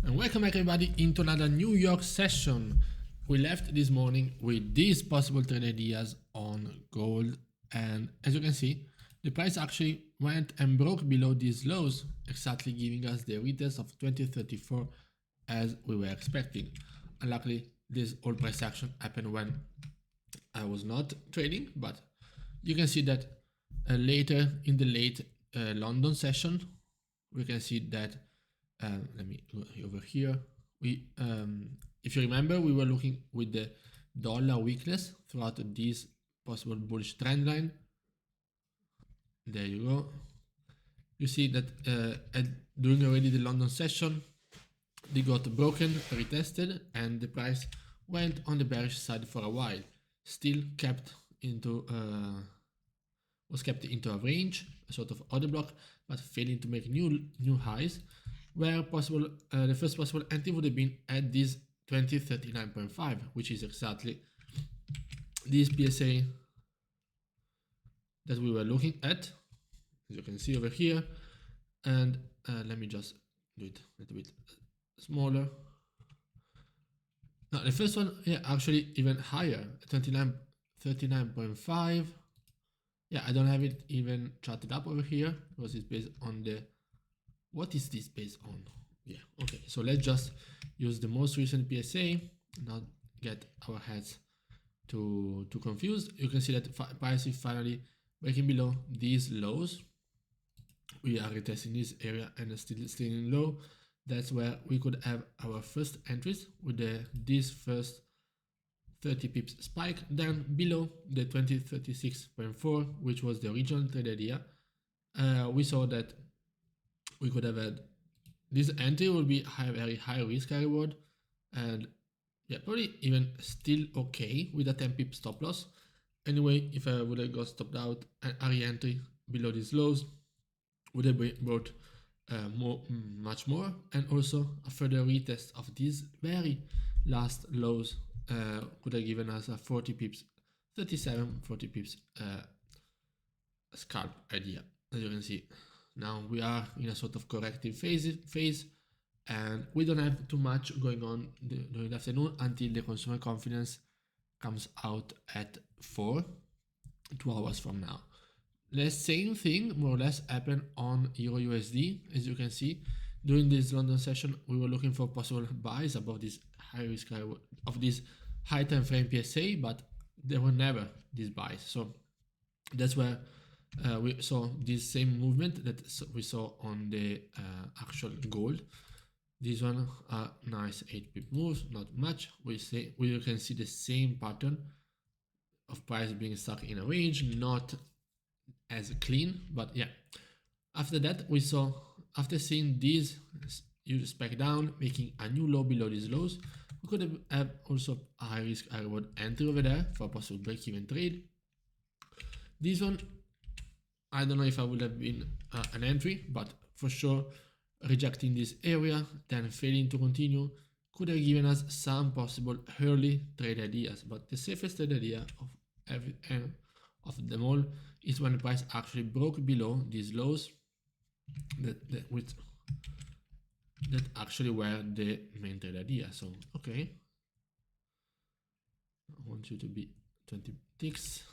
And welcome back everybody into another New York session. We left this morning with these possible trade ideas on gold, and as you can see, the price actually went and broke below these lows, exactly giving us the retest of 2034 as we were expecting. Unluckily, this all price action happened when I was not trading, but you can see that later in the late London session, we can see that let me go over here. If you remember, we were looking with the dollar weakness throughout this possible bullish trend line. There you go. You see that during already the London session, they got broken, retested, and the price went on the bearish side for a while. Still was kept into a range, a sort of order block, but failing to make new highs. Where possible, the first possible entry would have been at this 2039.5, which is exactly this PSA that we were looking at, as you can see over here. And let me just do it a little bit smaller. Now the first one, yeah, actually even higher, 39.5. Yeah, I don't have it even charted up over here because it's based on the. What is this based on? Yeah, okay, so let's just use the most recent PSA, not get our heads too confused. You can see that price is finally breaking below these lows. We are retesting this area and still in low. That's where we could have our first entries with this first 30 pips spike, then below the 2036.4, which was the original trade idea. We saw that we could have had this entry will be very high risk high reward, and yeah, probably even still okay with a 10 pip stop loss. Anyway, if I would have got stopped out and re-entry below these lows, would have brought much more, and also a further retest of these very last lows could have given us a 40 pips, 40 pips scalp idea, as you can see. Now we are in a sort of corrective phase, and we don't have too much going on during the afternoon until the consumer confidence comes out at 2 hours from now. The same thing more or less happened on EurUsd. As you can see, during this London session, we were looking for possible buys above this high risk of this high time frame PSA, but there were never these buys. So that's where we saw this same movement that we saw on the actual gold. This one are nice 8 pip moves, not much. We can see the same pattern of price being stuck in a range, not as clean, but yeah. After that, we saw, after seeing these huge spike down, making a new low below these lows, we could have also a high risk high reward entry over there for a possible break-even trade. This one, I don't know if I would have been an entry, but for sure rejecting this area, then failing to continue, could have given us some possible early trade ideas. But the safest trade idea of them all is when the price actually broke below these lows that actually were the main trade idea. So okay, I want you to be 20 ticks.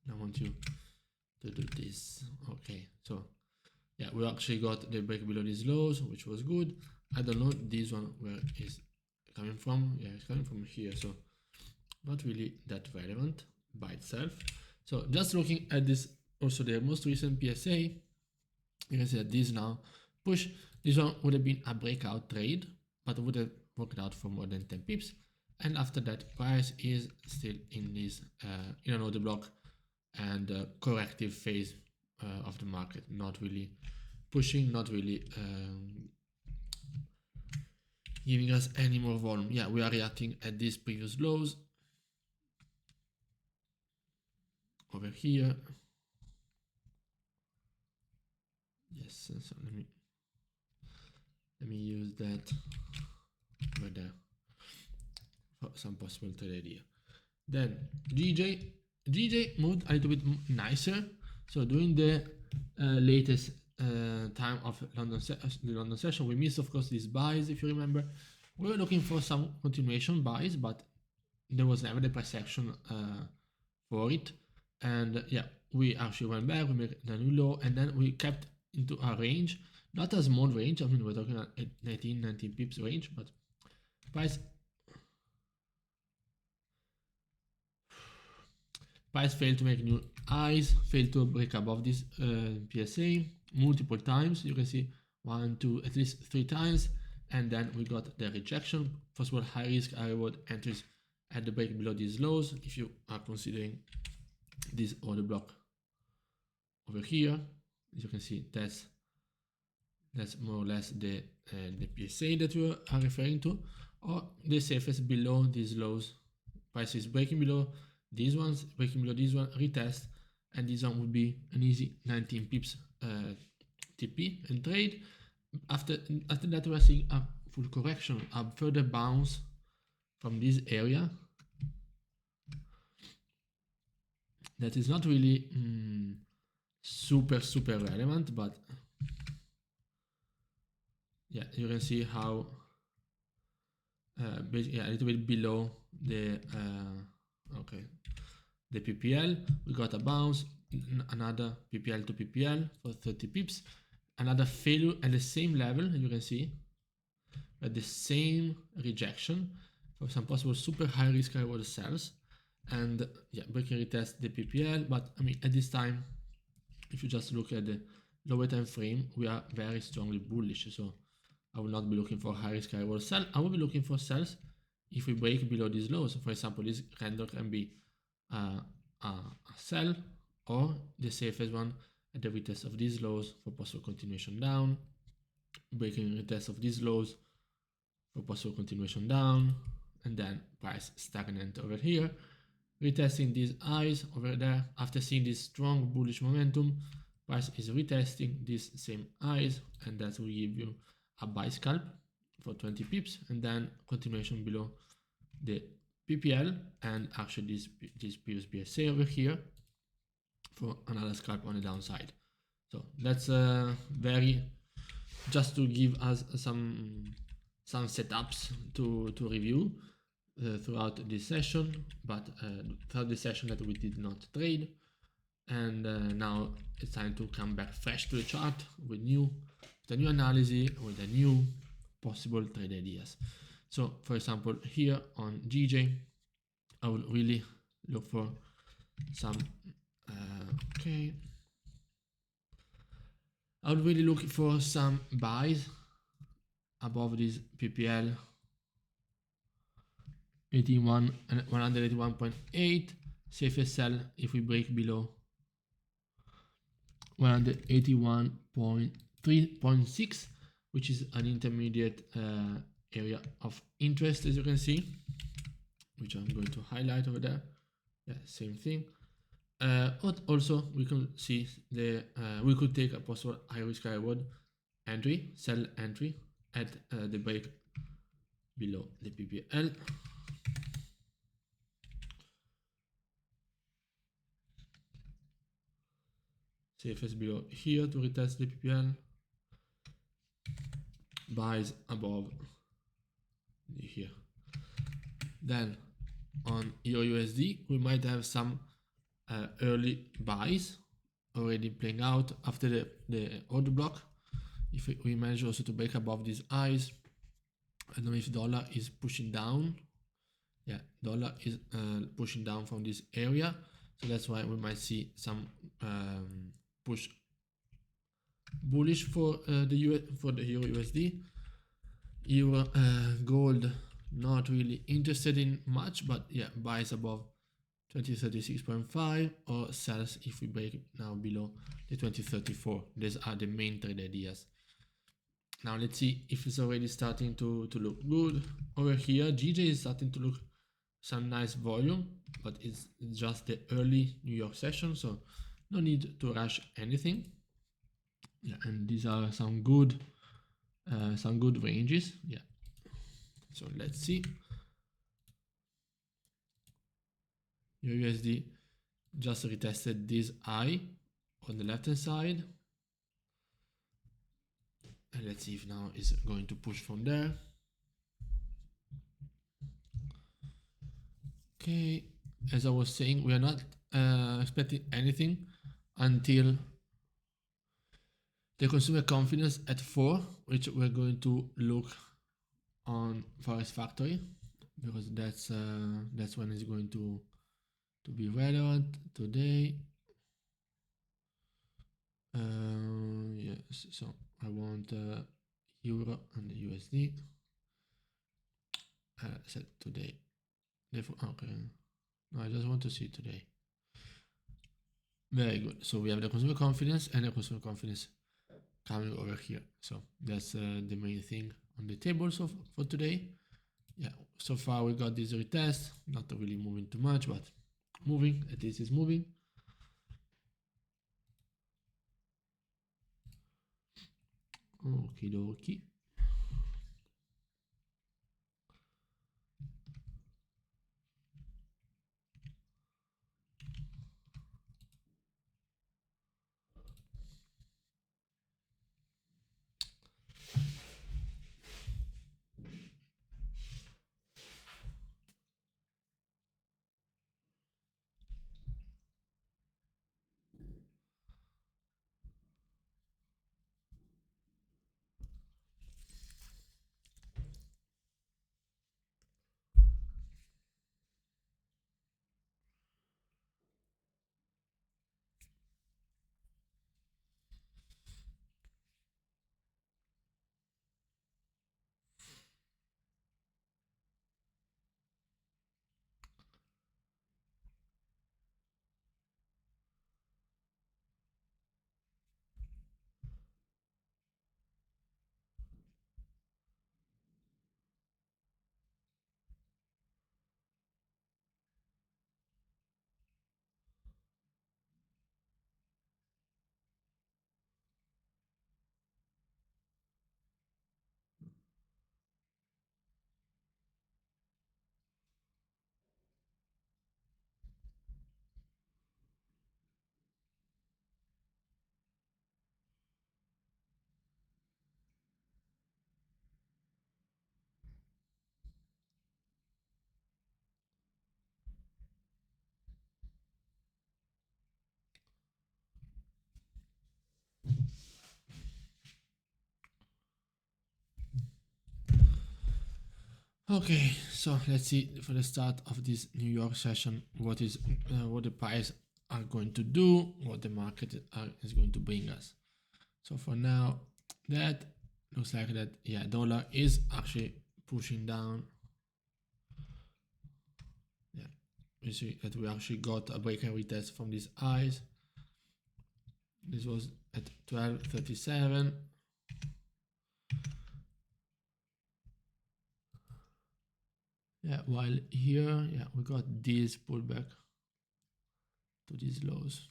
I want you to do this. Okay, so yeah, we actually got the break below these lows, which was good. I don't know this one where is coming from. Yeah, it's coming from here, so not really that relevant by itself. So just looking at this, also the most recent PSA, you can see that this now push. This one would have been a breakout trade, but would have worked out for more than 10 pips. And after that, price is still in this in an order block and corrective phase of the market, not really pushing, not really giving us any more volume. Yeah, we are reacting at these previous lows over here. Yes, so let me use that over there for some possible trade idea. Then GJ moved a little bit nicer. So during the latest time of the London session, we missed, of course, these buys. If you remember, we were looking for some continuation buys, but there was never the price action for it. And yeah, we actually went back, we made the new low, and then we kept into a range, not a small range. I mean, we're talking about 19 pips range, but price failed to make new highs, failed to break above this PSA multiple times. You can see 1, 2, at least 3 times, and then we got the rejection. First of all, high risk, high reward entries at the break below these lows. If you are considering this order block over here, as you can see, that's more or less the PSA that we are referring to, or the safest below these lows. Price is breaking below these ones, breaking below this one, retest, and this one would be an easy 19 pips TP and trade. After that, we are seeing a full correction, a further bounce from this area. That is not really super relevant, but yeah, you can see how basically a little bit below the the PPL, we got a bounce, another PPL to PPL for 30 pips, another failure at the same level. You can see at the same rejection for some possible super high risk reward sells, and yeah, breaking retest the PPL. But I mean, at this time, if you just look at the lower time frame, we are very strongly bullish. So I will not be looking for high risk reward sell. I will be looking for sells if we break below these lows. So for example, this candle can be a sell, or the safest one at the retest of these lows for possible continuation down, breaking retest of these lows for possible continuation down, and then price stagnant over here, retesting these highs over there. After seeing this strong bullish momentum, price is retesting these same highs, and that will give you a buy scalp for 20 pips, and then continuation below the PPL, and actually this previous PSA over here for another scalp on the downside. So that's very, just to give us some setups to review throughout this session, but throughout the session that we did not trade. And now it's time to come back fresh to the chart with the new analysis, with the new possible trade ideas. So for example, here on GJ, I would really look for some, I would really look for some buys above this PPL 181.8, safest sell if we break below 181.3.6, which is an intermediate area of interest, as you can see, which I'm going to highlight over there. Yeah, same thing. Also, we can see we could take a possible high risk high reward entry, sell entry at the break below the PPL. Safest below here to retest the PPL. Buys above here. Then on EurUsd, we might have some early buys already playing out after the order block. If we manage also to break above these highs, I don't know if dollar is pushing down. Yeah, dollar is pushing down from this area, so that's why we might see some push bullish for the EurUsd. Euro gold, not really interested in much, but yeah, buys above 2036.5 or sells if we break now below the 2034. These are the main trade ideas. Now let's see if it's already starting to look good. Over here, GJ is starting to look some nice volume, but it's just the early New York session, so no need to rush anything. Yeah, and these are some good ranges. Yeah, so let's see. EurUsd just retested this high on the left hand side. And let's see if now it's going to push from there. Okay, as I was saying, we are not expecting anything until the consumer confidence at 4, which we're going to look on Forex Factory, because that's when it's going to be relevant today. Yes, so I want Euro and USD. Set today. Therefore, okay. No, I just want to see today. Very good. So we have the consumer confidence and the consumer confidence coming over here. So that's the main thing on the table so for today. Yeah, so far we got this retest, not really moving too much, but moving, at least it's moving. Okie dokie. Okay, so let's see for the start of this New York session what the price are going to do, what the market is going to bring us. So for now, that looks like that, yeah, dollar is actually pushing down. Yeah, we see that we actually got a break and retest from these highs. This was at 12.37. Yeah, while here, yeah, we got this pullback to these lows.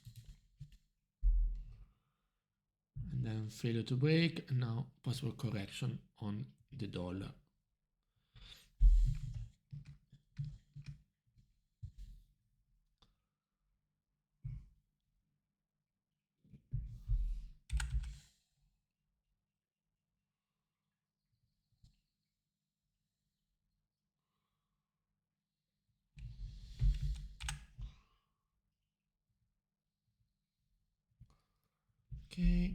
And then failure to break, and now possible correction on the dollar. Okay.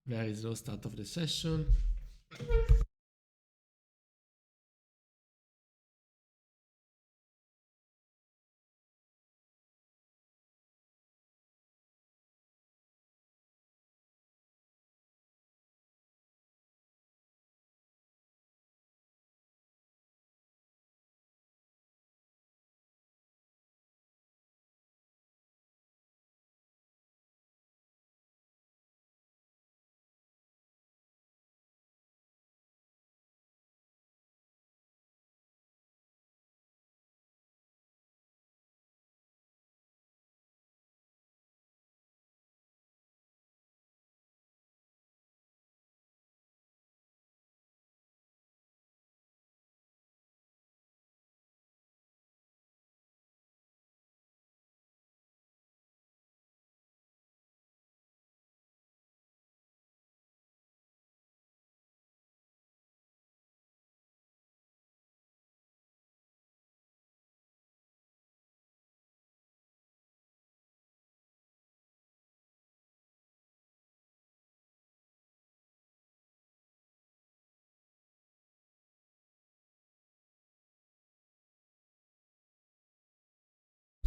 Very slow start of the session.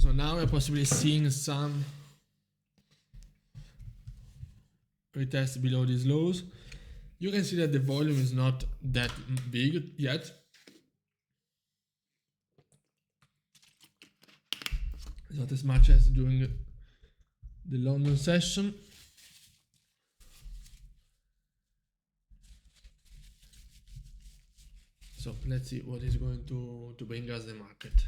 So now we're possibly seeing some retest below these lows. You can see that the volume is not that big yet. Not as much as during the London session. So let's see what is going to bring us the market.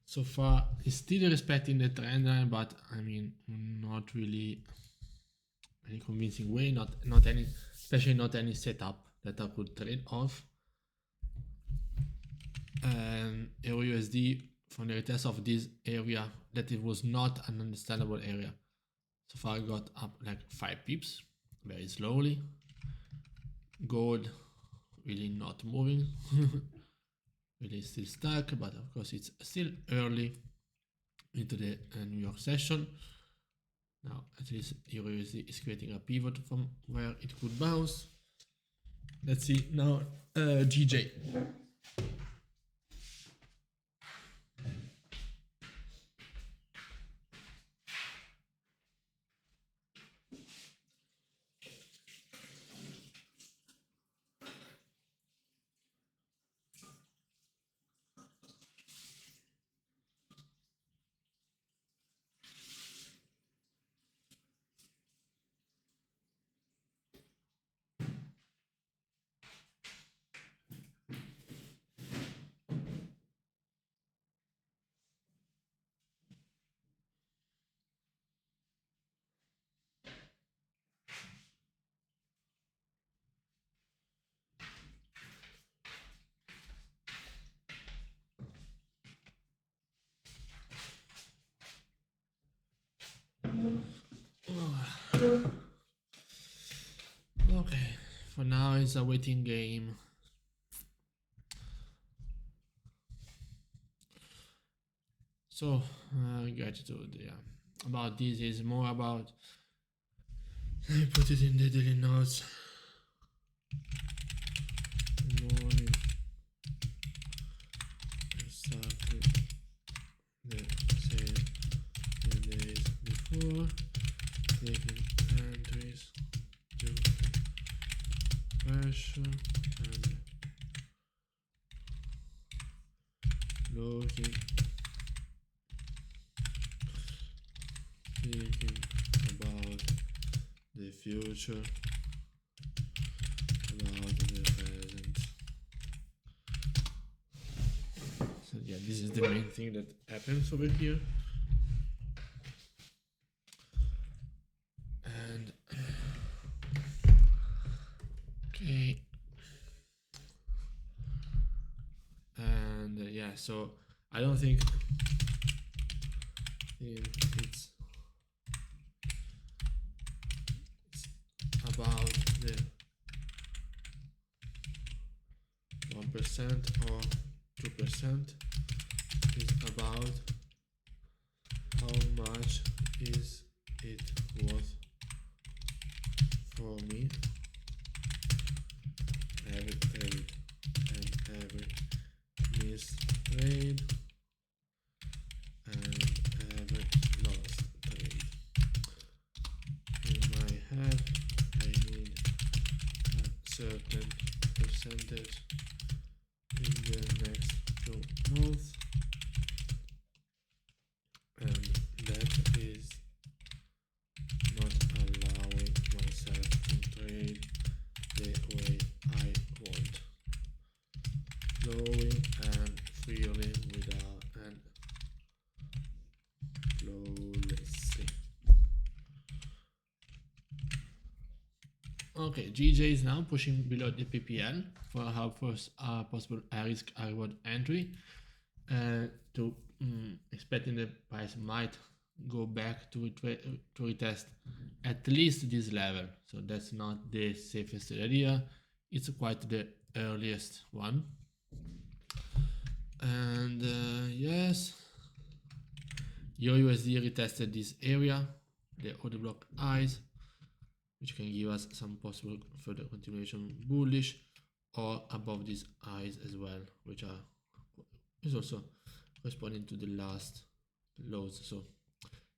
So far, it's still respecting the trend line, but I mean, not really any convincing way. Not any, especially not any setup that I could trade off. And EurUsd from the retest of this area, that it was not an understandable area. So far, I got up like 5 pips, very slowly. Gold really not moving. Really still stuck, but of course it's still early into the New York session. Now at least EurUsd is creating a pivot from where it could bounce. Let's see now GJ. Okay, for now it's a waiting game. So gratitude, yeah. About this is more about, let me put it in the daily notes. Morning, exactly the same the days before, taking entries to pressure and looking, thinking about the future, about the present. So yeah, this is the main thing that happens over here. And okay. And yeah, so I don't think it's about the 1% or 2%. It's about how much is it worth for me every trade and every missed trade and every lost trade. In my head, I need a certain percentage in the next 2 months, and that is Okay, GJ is now pushing below the PPL for our first possible risk reward entry. To expecting the price might go back to retest at least this level. So that's not the safest area. It's quite the earliest one. And yes, EurUsd retested this area, the order block highs, which can give us some possible further continuation bullish, or above these highs as well, which is also corresponding to the last lows. So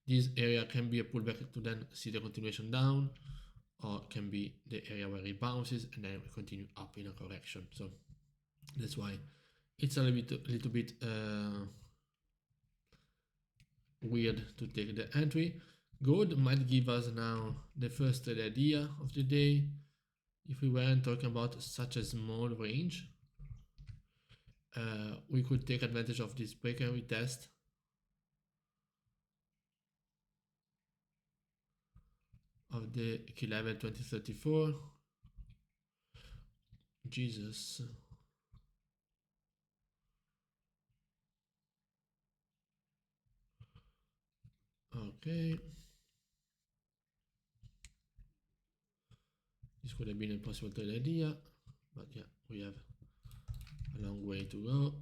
this area can be a pullback to then see the continuation down, or can be the area where it bounces and then we continue up in a correction. So that's why it's a little bit weird to take the entry. Gold might give us now the first idea of the day. If we weren't talking about such a small range, we could take advantage of this break and retest of the key level 2034. Jesus. Okay. This could have been a possible trade idea, but yeah, we have a long way to go.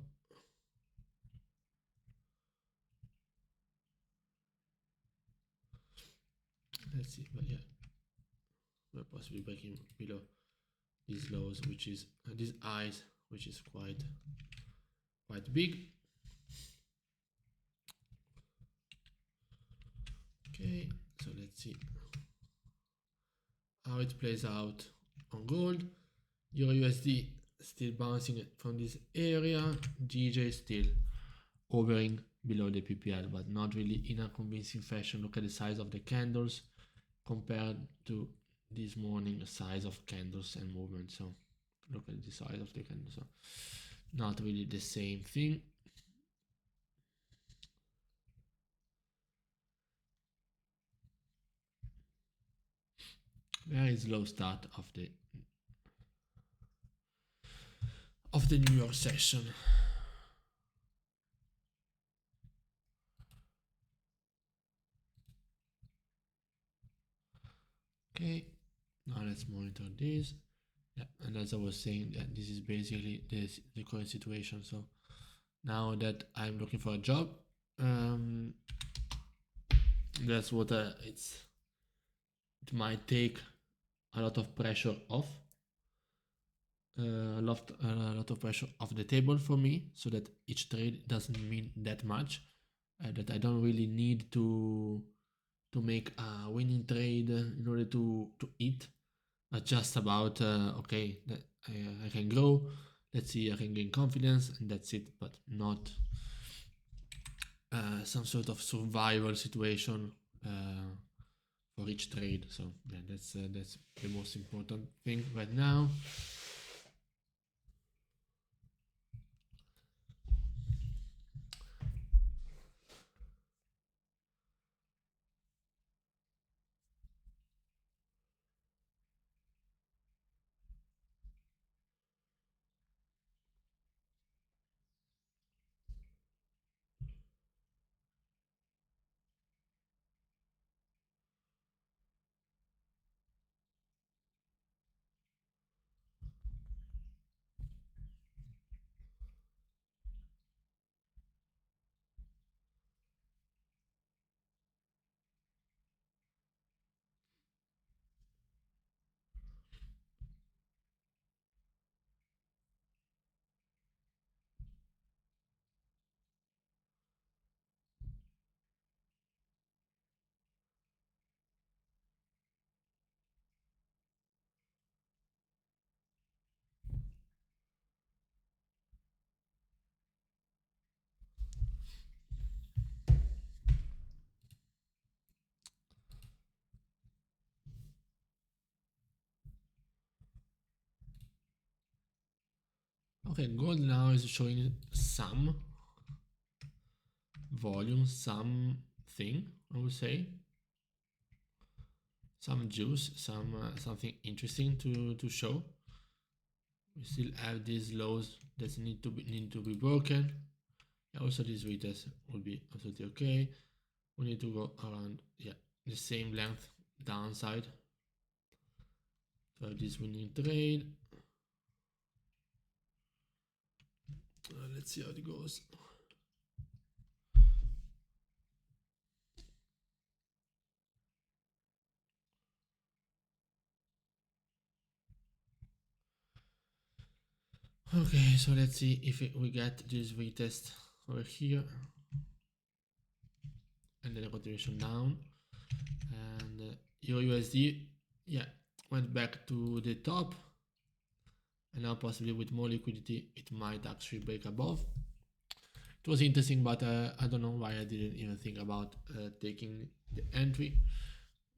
Let's see, but yeah, we're possibly breaking below these lows, which is these highs, which is quite big. Okay, so let's see how it plays out on gold. EurUsd still bouncing from this area. GJ still hovering below the PPL, but not really in a convincing fashion. Look at the size of the candles compared to this morning size of candles and movement. So look at the size of the candles. So not really the same thing. Very slow start of the New York session. Okay, now let's monitor this. Yeah, and as I was saying, that this is basically the current situation. So now that I'm looking for a job, that's what it might take a lot of pressure off, a lot of pressure off the table for me, so that each trade doesn't mean that much, that I don't really need to make a winning trade in order to eat, but just about okay, that I can grow, let's see, I can gain confidence, and that's it, but not some sort of survival situation for each trade. So yeah, that's the most important thing right now. Okay, gold now is showing some volume, something, I would say. some juice, something interesting to show. We still have these lows that need to be broken. Also, this retest will be absolutely okay. We need to go around, yeah, the same length downside. So this winning trade. Let's see how it goes. Okay, so let's see if we get this retest over here, and then a continuation down, and EurUsd, yeah, went back to the top, and now possibly with more liquidity, it might actually break above. It was interesting, but I don't know why I didn't even think about taking the entry,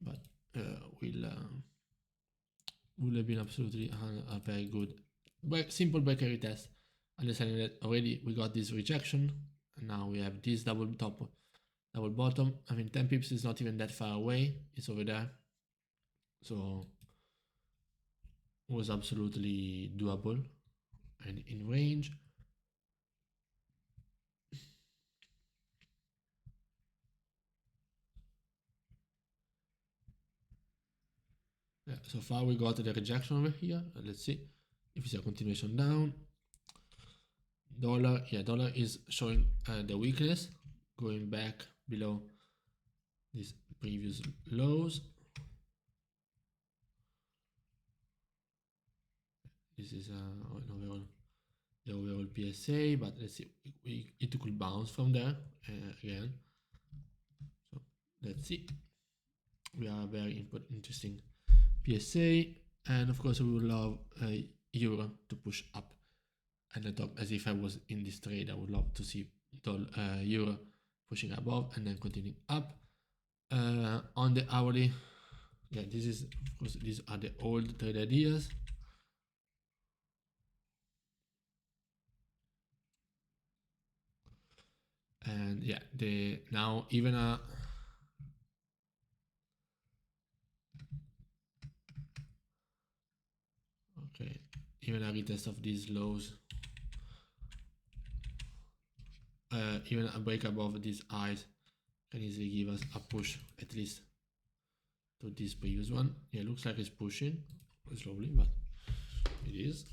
but will have been absolutely a very good, simple bakery test. Understanding that already we got this rejection, and now we have this double top, double bottom. I mean, 10 pips is not even that far away, it's over there, so it was absolutely doable and in range. Yeah, so far we got the rejection over here. Let's see if it's a continuation down. Dollar, yeah, dollar is showing the weakness, going back below these previous lows. This is the overall PSA, but let's see, it could bounce from there again. So let's see. We are very interesting PSA, and of course we would love euro to push up. And I thought, as if I was in this trade, I would love to see euro pushing above and then continuing up. On the hourly, yeah, this is, of course, these are the old trade ideas. And yeah, now even a okay, even a retest of these lows, even a break above these highs can easily give us a push, at least to this previous one. Yeah, looks like it's pushing slowly, but it is.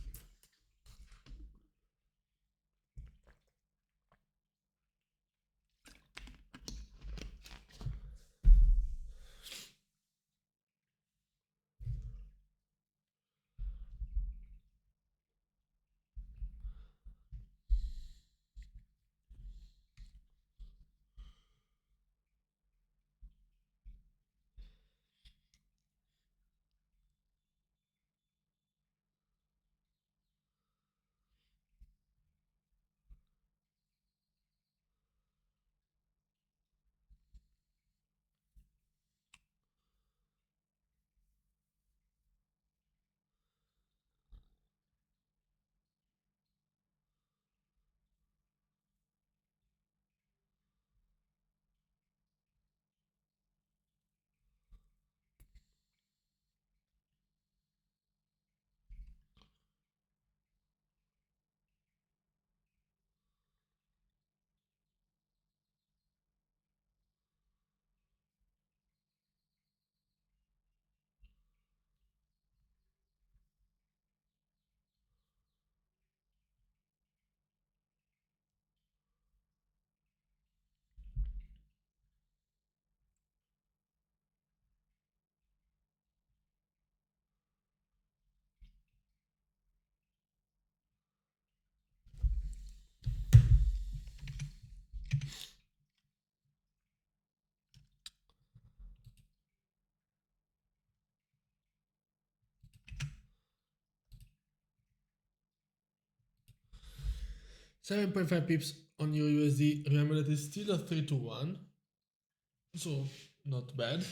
7.5 pips on your USD. Remember that it's still a 3 to 1, so not bad.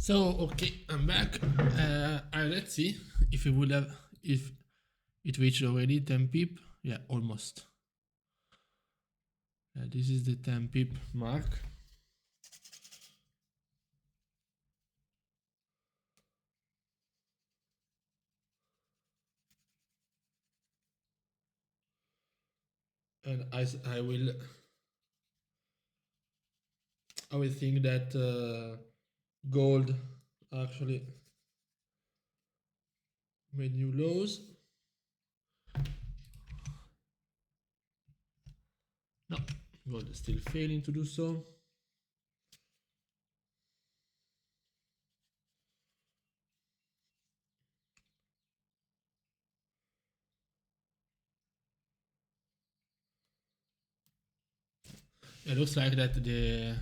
So okay, I'm back. Let's see if it reached already 10 pip. Yeah, almost. This is the 10 pip mark. And I will think that gold actually made new lows. No, gold is still failing to do so. It looks like that the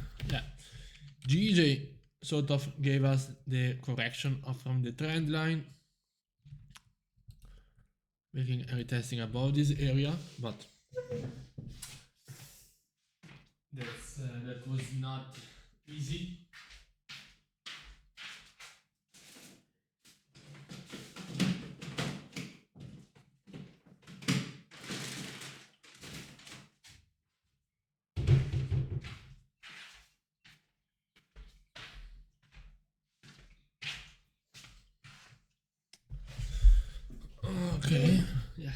GJ sort of gave us the correction from the trend line, making a retesting above this area, but that was not easy. Okay, yeah,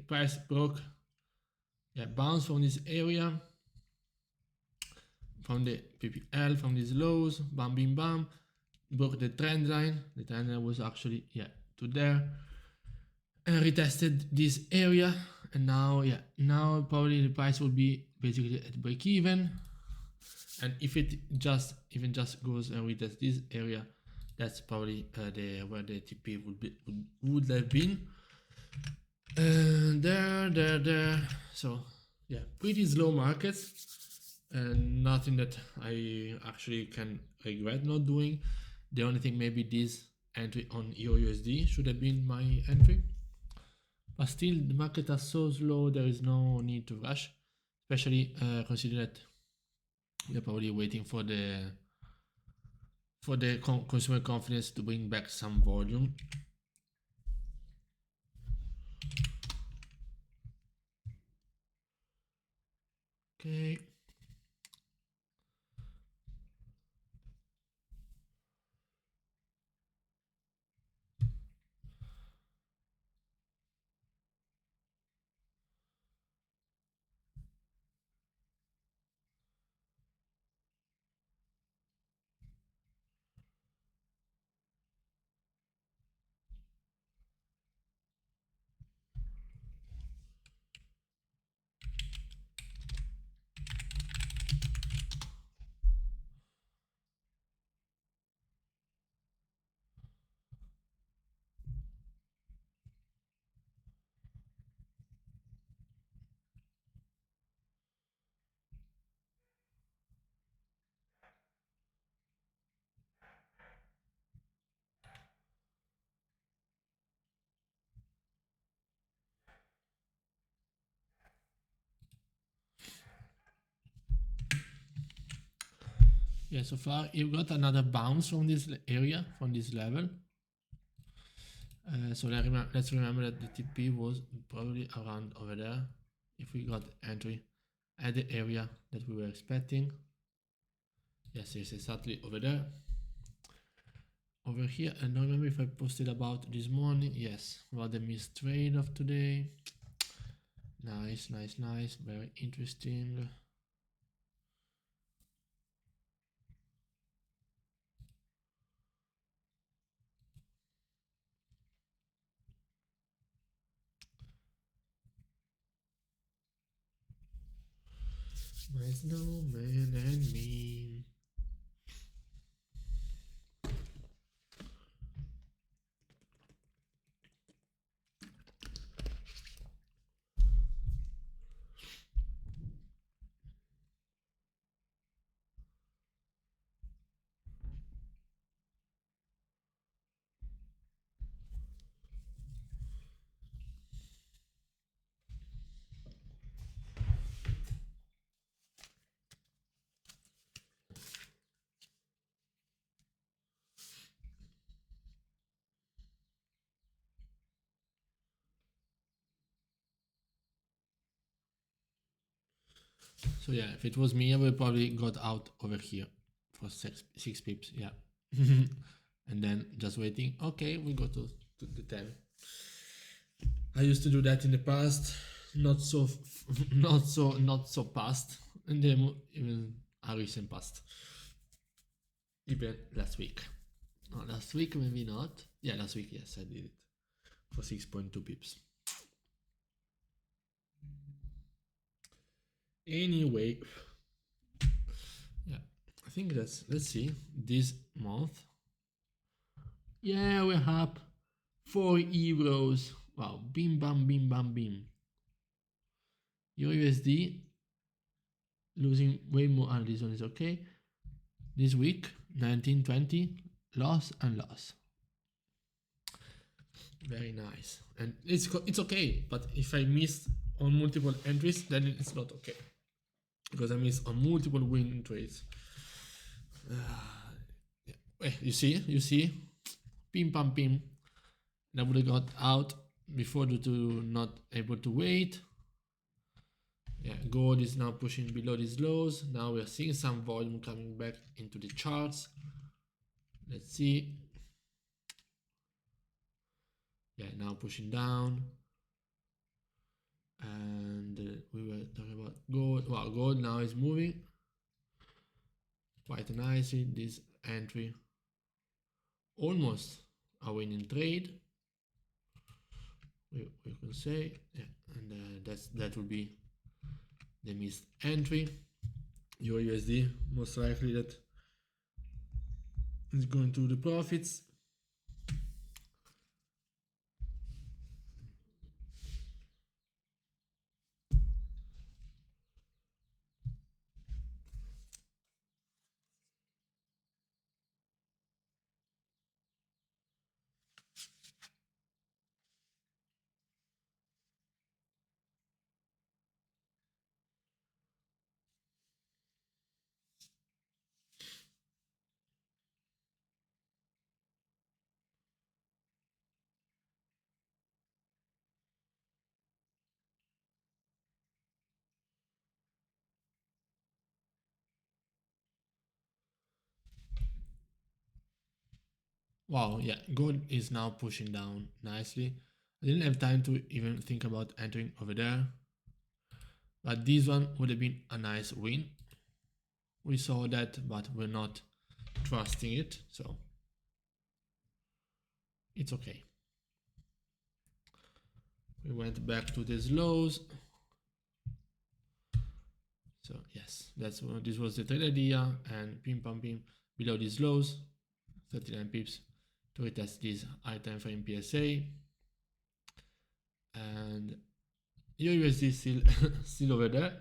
price broke, bounce from this area, from the PPL, from these lows, bam, bim, bam, broke the trend line. The trend line was actually, to there, and retested this area, and now probably the price will be basically at break even. And if it even just goes and retests this area, that's probably where the TP would have been. There. So yeah, pretty slow markets, and nothing that I actually can regret not doing. The only thing, maybe this entry on EurUsd should have been my entry, but still the market are so slow. There is no need to rush, especially considering that we are probably waiting for the consumer confidence to bring back some volume. Okay. Yeah, so far you got another bounce from this area, from this level. So let's remember that the TP was probably around over there. If we got entry at the area that we were expecting. Yes, it's exactly over there. Over here, and I don't remember if I posted about this morning. Yes, about the missed trade of today. Nice. Very interesting. My snowman and me. So yeah, if it was me, I would probably got out over here for six pips, yeah. And then just waiting. Okay, we go to the 10. I used to do that in the past, not so past, and then even a recent past, even last week. Last week maybe not. Yeah, last week yes, I did it for 6.2 pips. Anyway, yeah, I think let's see this month. Yeah, we're up 4 euros. Wow, bim bam bim bam bim. EurUsd losing way more, and this one is okay. This week 1920 loss and loss. Very nice, and it's okay. But if I miss on multiple entries, then it's not okay, because I miss on multiple win trades. Yeah. You see, pim pam pim. And I would have got out before due to not able to wait. Yeah, gold is now pushing below these lows. Now we are seeing some volume coming back into the charts. Let's see. Yeah, now pushing down. And we were talking about gold. Wow, gold now is moving quite nicely. This entry almost a winning trade, we can say. Yeah, and that will be the missed entry. EurUsd most likely that is going to the profits. Wow, yeah, gold is now pushing down nicely. I didn't have time to even think about entering over there, but this one would have been a nice win. We saw that, but we're not trusting it, so it's okay. We went back to these lows. So yes, this was the trade idea, and pim pam pim below these lows, 39 pips to retest this high time frame PSA. And EurUsd still over there.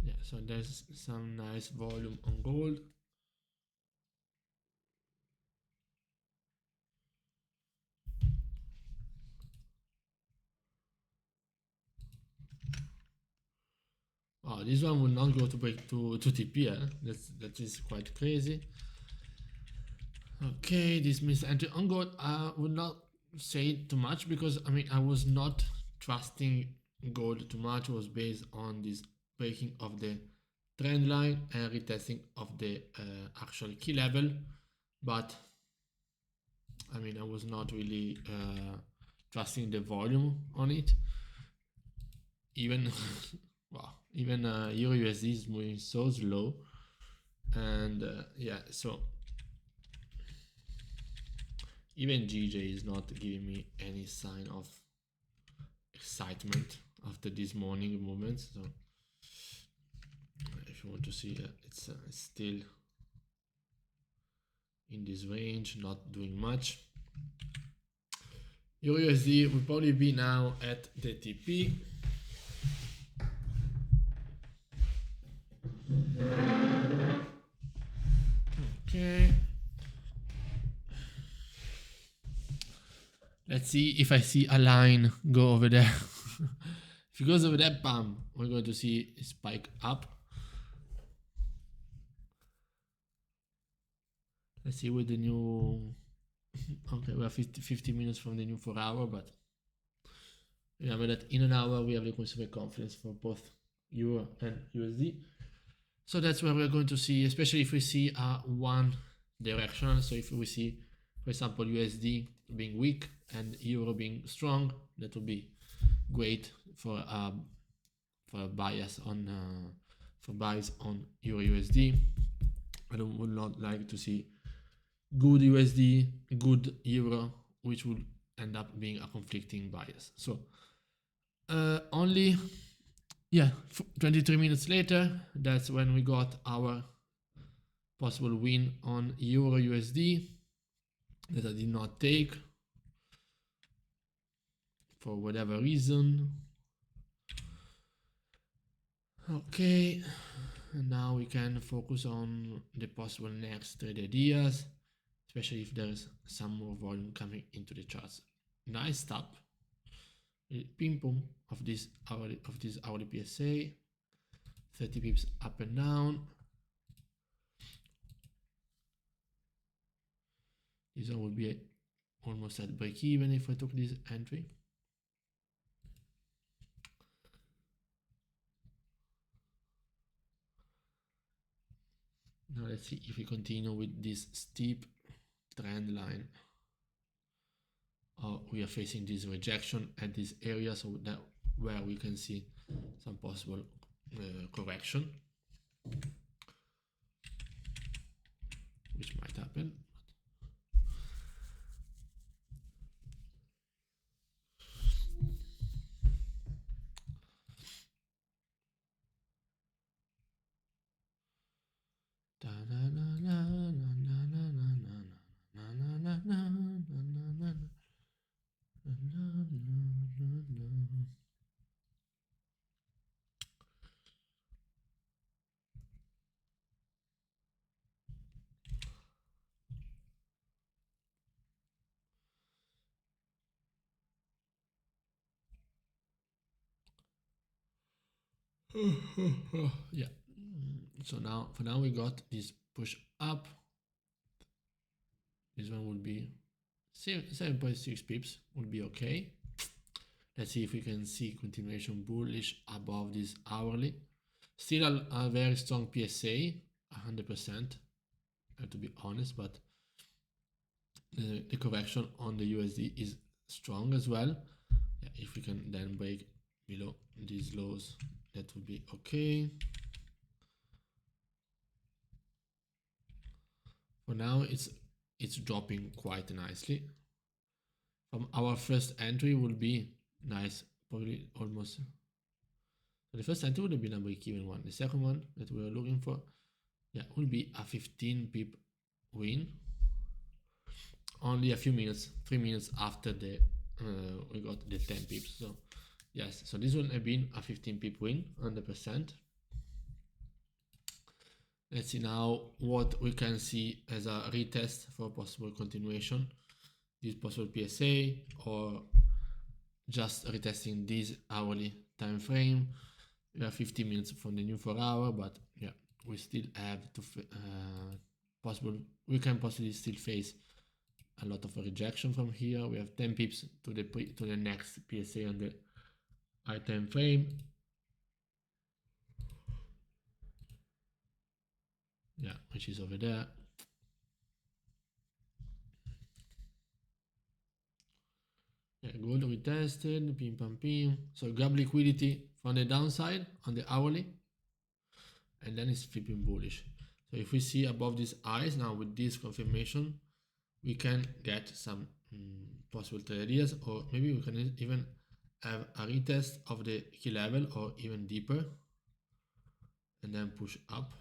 Yeah, so there's some nice volume on gold. Wow, this one will not go to break to TP. That is quite crazy. Okay, this missed entry on gold. I would not say too much, because I mean I was not trusting gold too much. It was based on this breaking of the trend line and retesting of the actual key level, but I mean I was not really trusting the volume on it. Even wow, even EurUsd is moving so slow, and yeah, so even GJ is not giving me any sign of excitement after this morning movement. So if you want to see, it's still in this range, not doing much. EurUsd will probably be now at the TP. Okay. Let's see if I see a line go over there. If it goes over there, bam, we're going to see a spike up. Let's see with the new, okay, we are 50 minutes from the new 4 hour, but remember that in an hour we have the consumer confidence for both Euro and USD. So that's where we're going to see, especially if we see one directional. So if we see, for example, USD being weak and Euro being strong, that would be great for a bias on for buys on Euro USD. I would not like to see good USD, good Euro, which would end up being a conflicting bias. So only, yeah, 23 minutes later, that's when we got our possible win on Euro USD that I did not take for whatever reason. Okay, and now we can focus on the possible next trade ideas, especially if there's some more volume coming into the charts. Nice stop, ping pong of this hourly PSA, 30 pips up and down. This one would be almost at break even if I took this entry. Now let's see if we continue with this steep trend line. We are facing this rejection at this area, so that where we can see some possible correction, which might happen. Yeah. So now, for now, we got this push up. This one would be 7.6 pips, would be okay. Let's see if we can see continuation bullish above this hourly. Still a very strong PSA, 100%. I have to be honest, but the correction on the USD is strong as well. Yeah, if we can then break below these lows, that would be okay. For now, it's dropping quite nicely. From our first entry will be nice, probably almost. So the first entry would have been a break-even one. The second one that we were looking for, yeah, will be a 15 pip win. Only a few minutes, 3 minutes after the we got the 10 pips. So yes, so this would have been a 15 pip win, 100%. Let's see now what we can see as a retest for possible continuation. This possible PSA or just retesting this hourly time frame. We are 15 minutes from the new 4 hour, but yeah, we still have to we can possibly still face a lot of rejection from here. We have 10 pips to the next PSA on the high time frame. Yeah, which is over there. Yeah, gold retested, pim pam pim. So grab liquidity from the downside on the hourly, and then it's flipping bullish. So if we see above these highs now with this confirmation, we can get some possible trade ideas, or maybe we can even have a retest of the key level or even deeper, and then push up.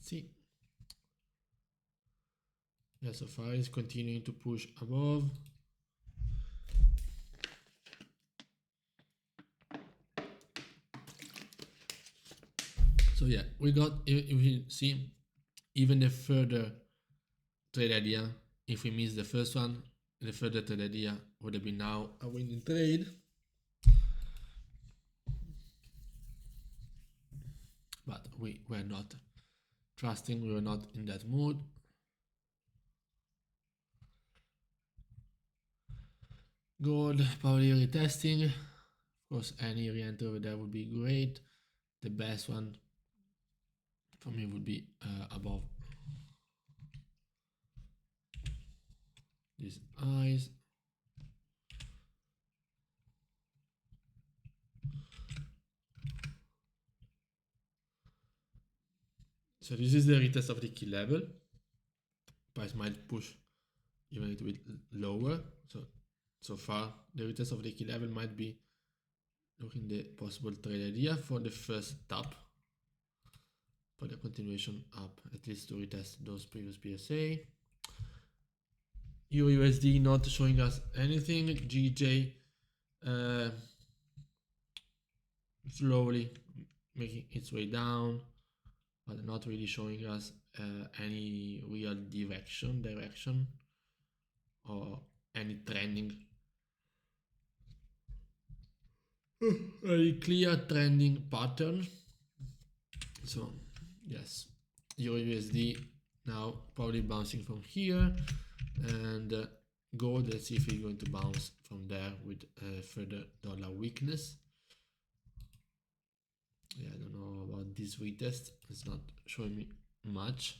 Let's see. Yeah, so far it's continuing to push above. So yeah, we got, if you see, even the further trade idea, if we miss the first one, the further trade idea would have been now a winning trade. But we were not trusting, we were not in that mood. Gold, probably retesting. Of course, any re-enter over there would be great. The best one for me would be above these eyes. So this is the retest of the key level. Price might push even a little bit lower. So far, the retest of the key level might be looking the possible trade idea for the first tap, for the continuation up, at least to retest those previous PSA. EurUsd not showing us anything. GJ slowly making its way down, but not really showing us any real direction or any trending, a clear trending pattern. So yes, EurUsd now probably bouncing from here, and gold, let's see if we're going to bounce from there with further dollar weakness. Yeah, I don't know about this retest, it's not showing me much.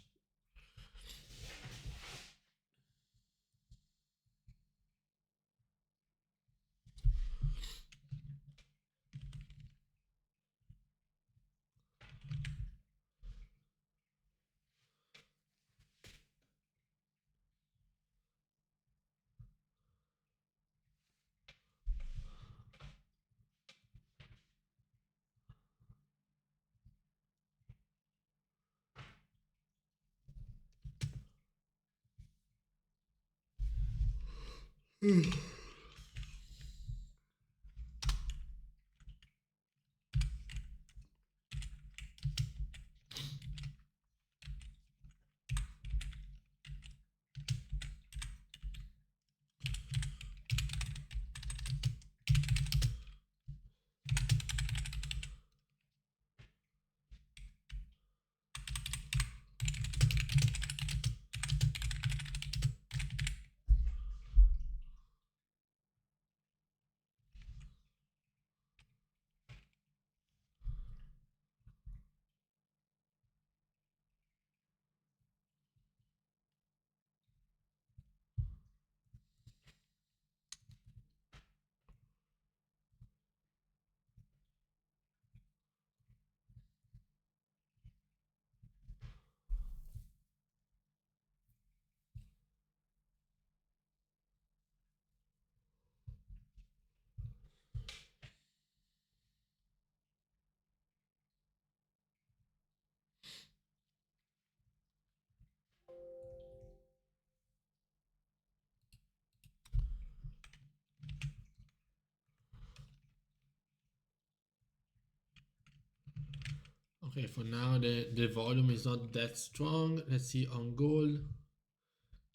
Okay, for now the volume is not that strong. Let's see on gold.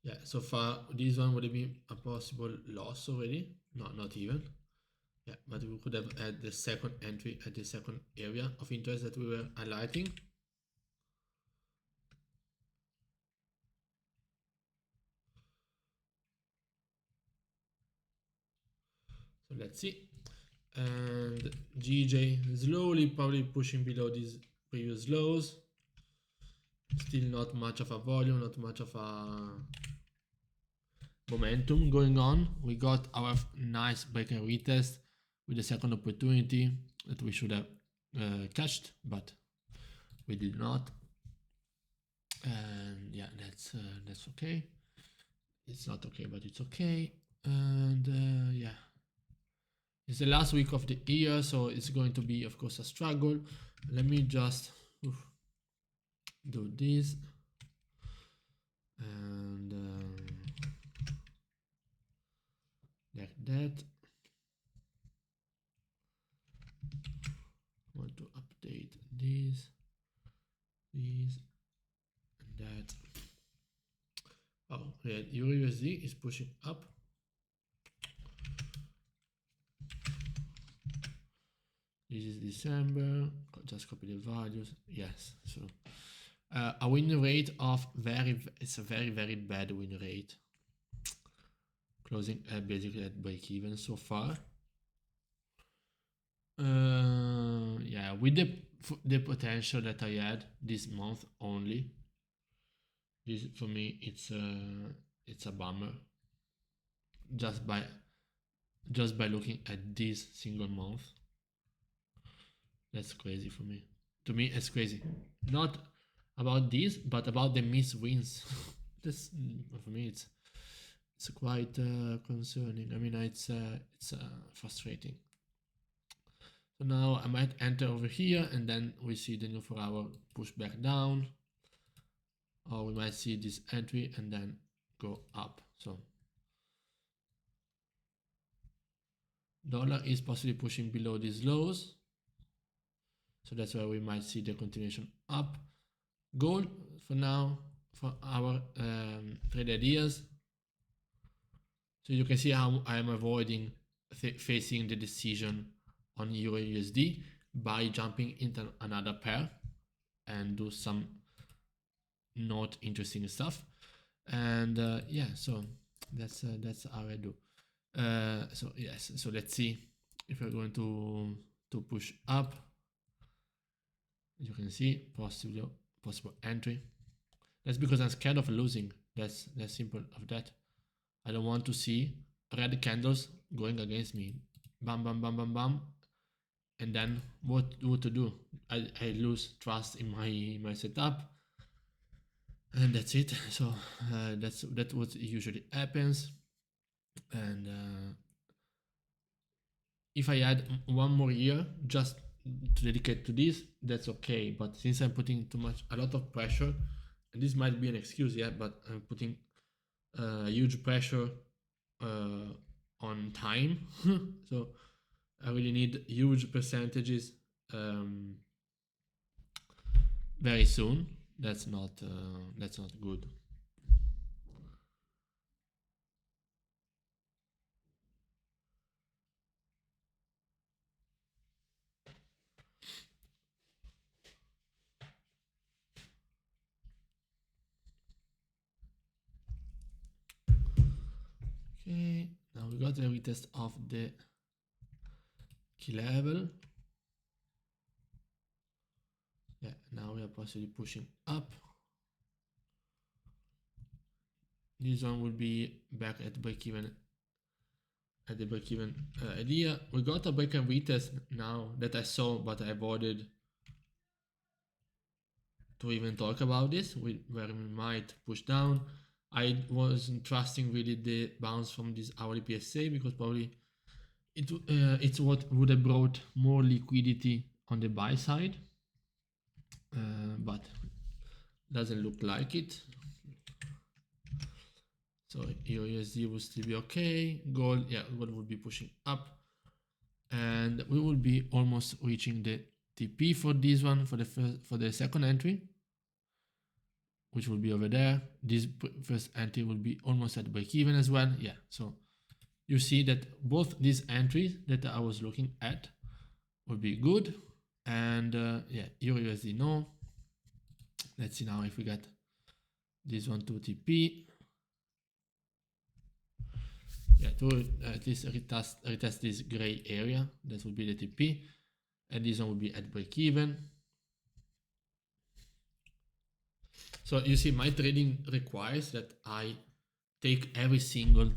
Yeah, so far this one would have been a possible loss already. No, not even. Yeah, but we could have had the second entry at the second area of interest that we were highlighting. So let's see. And GJ slowly probably pushing below these previous lows. Still not much of a volume, not much of a momentum going on. We got our nice break and retest with the second opportunity that we should have catched, but we did not. And yeah, that's okay. It's not okay, but it's okay. And yeah, it's the last week of the year, so it's going to be, of course, a struggle. Let me just do this, and like that. Want to update this, and that. Oh, yeah, EurUsd is pushing up. This is December. Just copy the values. Yes, so a win rate of it's a very bad win rate. Closing basically at break even so far. Yeah, with the potential that I had this month only, this for me it's a bummer. Just by looking at this single month, that's crazy for me. To me, it's crazy. Not about this, but about the missed wins. That's for me, it's quite concerning. I mean, it's frustrating. So now I might enter over here, and then we see the new 4 hour push back down, or we might see this entry and then go up. So dollar is possibly pushing below these lows, so that's why we might see the continuation up. Gold for now for our trade ideas. So you can see how I am avoiding facing the decision on EurUsd by jumping into another pair and do some not interesting stuff. And yeah, so that's how I do. So yes, so let's see if we're going to push up. As you can see, possible entry. That's because I'm scared of losing. That's simple of that. I don't want to see red candles going against me. Bam, bam, bam, bam, bam. And then what to do? I lose trust in my setup. And that's it. So that's what usually happens. And if I had one more year just to dedicate to this, that's okay. But since I'm putting a lot of pressure, and this might be an excuse, yeah, but I'm putting huge pressure on time. So I really need huge percentages very soon. That's not good. Okay, now we got a retest of the key level. Yeah, now we are possibly pushing up. This one will be back at break-even. At the break-even idea, we got a break and retest now that I saw, but I avoided to even talk about this, where we might push down. I wasn't trusting really the bounce from this hourly PSA because probably it's what would have brought more liquidity on the buy side, but doesn't look like it. So EurUsd will still be okay. Gold, yeah, gold would be pushing up, and we will be almost reaching the TP for this one for the second entry, which will be over there. This first entry will be almost at break even as well. Yeah, so you see that both these entries that I was looking at will be good. And yeah, EurUsd no. Let's see now if we get this one to TP. Yeah, to at least retest this gray area. That would be the TP. And this one will be at break even. So you see, my trading requires that I take every single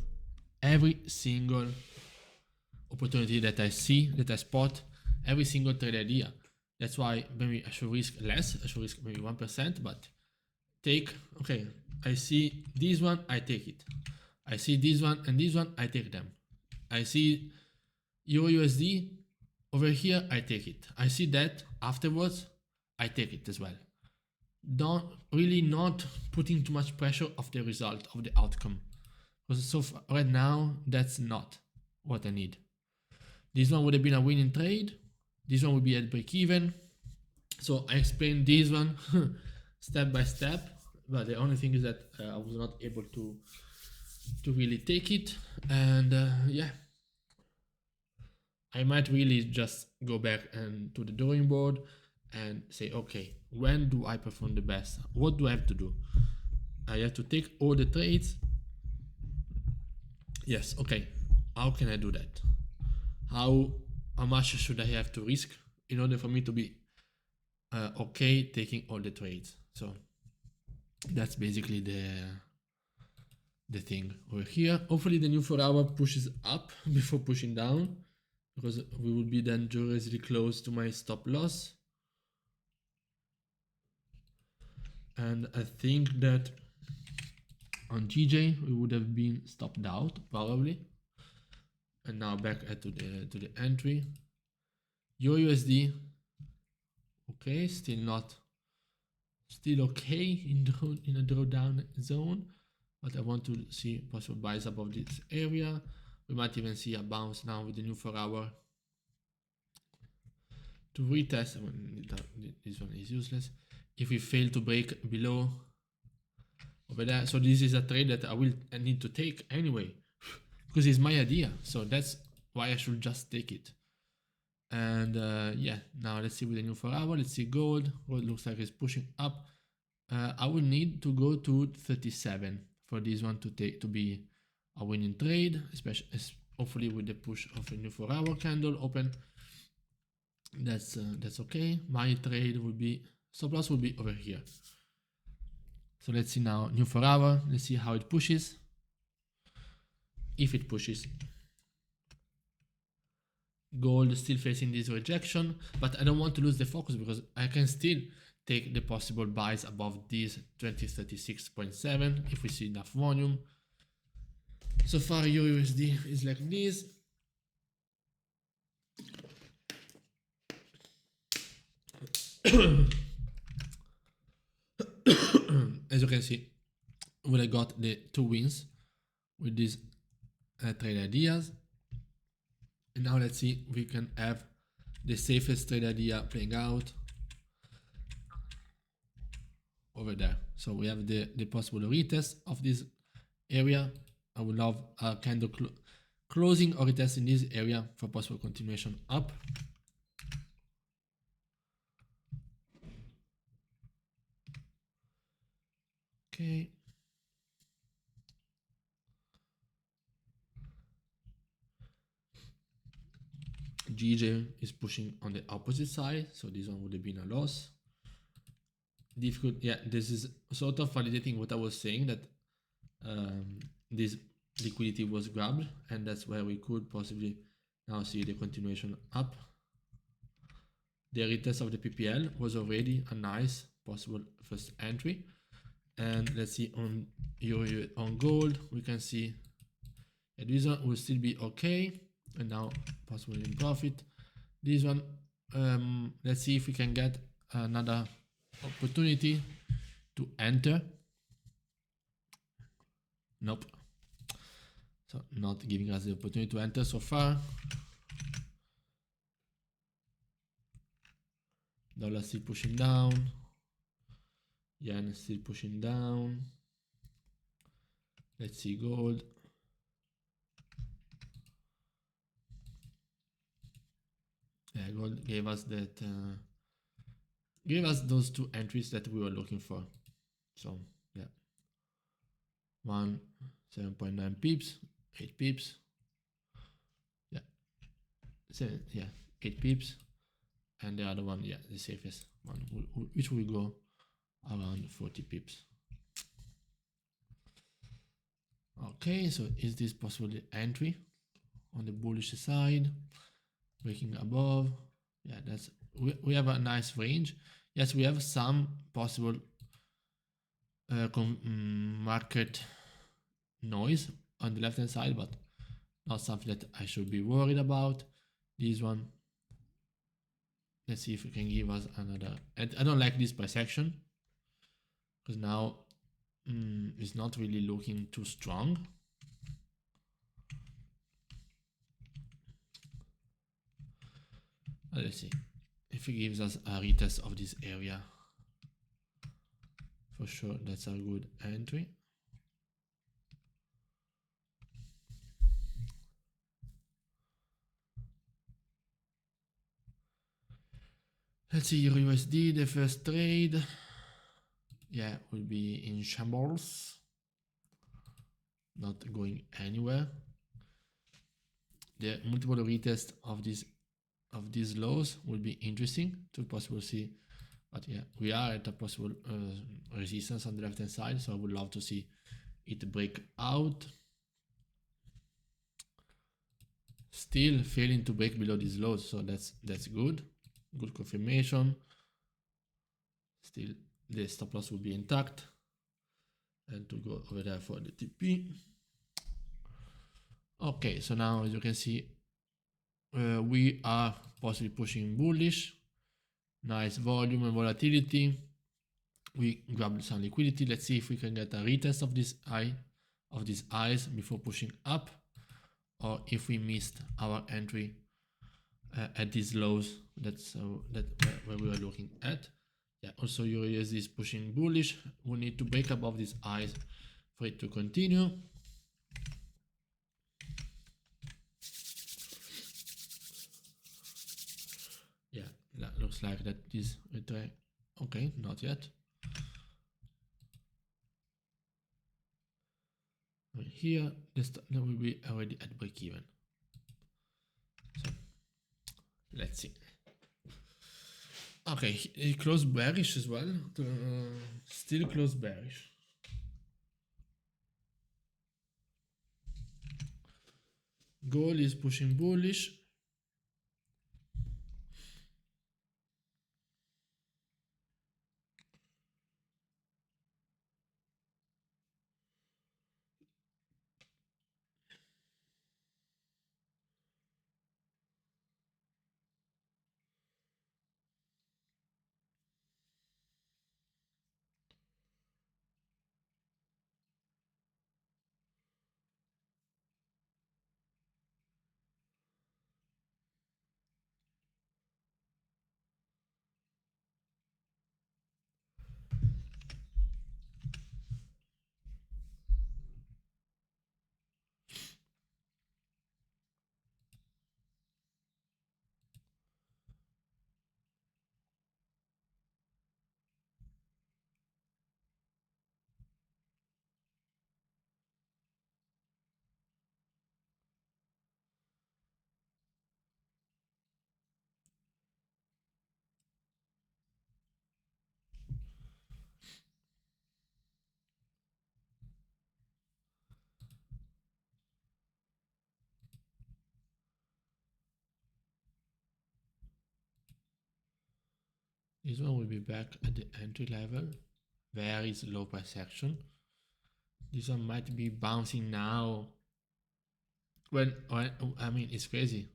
opportunity that I see, that I spot, every single trade idea. That's why maybe I should risk less. I should risk maybe 1%, but okay, I see this one, I take it. I see this one and this one, I take them. I see EurUsd over here, I take it. I see that afterwards, I take it as well. don't really not putting too much pressure of the result of the outcome, because so far, right now that's not what I need. This one would have been a winning trade. This one would be at break even. So I explained this one step by step, but the only thing is that I was not able to really take it, and yeah, I might really just go back and to the drawing board and say, okay, when do I perform the best? What do I have to do? I have to take all the trades. Yes, okay. How can I do that? How much should I have to risk in order for me to be okay taking all the trades? So that's basically the thing over here. Hopefully the new 4-hour pushes up before pushing down, because we will be then dangerously close to my stop loss. And I think that on GJ we would have been stopped out probably. And now back to the entry. EurUsd, okay, still okay in a drawdown zone, but I want to see possible buys above this area. We might even see a bounce now with the new 4-hour to retest. This one is useless. If we fail to break below over there, so this is a trade that I need to take anyway, because it's my idea. So that's why I should just take it. And yeah, now let's see with the new 4-hour. Let's see gold. Gold looks like it's pushing up. I will need to go to 37 for this one to be a winning trade, especially hopefully with the push of a new 4-hour candle open. That's okay. My trade will be stop loss will be over here. So let's see now new 4-hour. Let's see how it pushes. If it pushes, gold is still facing this rejection, but I don't want to lose the focus because I can still take the possible buys above this 2036.7 if we see enough volume. So far EurUsd is like this. As you can see, when I got the 2 wins with these trade ideas, and now let's see if we can have the safest trade idea playing out over there. So we have the possible retest of this area. I would love a candle closing or retest in this area for possible continuation up. Okay. GJ is pushing on the opposite side, so this one would have been a loss. Difficult, yeah, this is sort of validating what I was saying, that this liquidity was grabbed, and that's where we could possibly now see the continuation up. The retest of the PPL was already a nice possible first entry. And let's see on gold, we can see that this one will still be okay, and now possibly in profit. This one, let's see if we can get another opportunity to enter. Nope. So not giving us the opportunity to enter so far. Dollar still pushing down. Yen still pushing down. Let's see gold. Yeah, gold gave us that. Gave us those 2 entries that we were looking for. So yeah, 7.9 pips, 8 pips. Yeah, 8 pips, and the other one, yeah, the safest one, which will go around 40 pips. Okay, so is this possibly entry on the bullish side, breaking above? Yeah, that's we have a nice range. Yes, we have some possible market noise on the left hand side, but not something that I should be worried about. This one, let's see if it can give us another. I don't like this price action. because now it's not really looking too strong. Let's see if it gives us a retest of this area. For sure, that's a good entry. Let's see, EurUsd, the first trade. Yeah, will be in shambles. Not going anywhere. The multiple retest of these lows will be interesting to possibly see. But yeah, we are at a possible resistance on the left hand side, so I would love to see it break out. Still failing to break below these lows, so that's good. Good confirmation. Still, the stop loss will be intact. And to go over there for the TP. Okay, so now as you can see, we are possibly pushing bullish. Nice volume and volatility. We grabbed some liquidity. Let's see if we can get a retest of this these highs before pushing up, or if we missed our entry at these lows. That's where we are looking at. Yeah, also EurUsd is pushing bullish. We need to break above these highs for it to continue. Yeah, that looks like that this retry. Okay, not yet. Here, this will be already at break even. So let's see. Okay, he closed bearish as well. Still closed bearish. Gold is pushing bullish. This one will be back at the entry level. Very low price action. This one might be bouncing now. When I mean, it's crazy.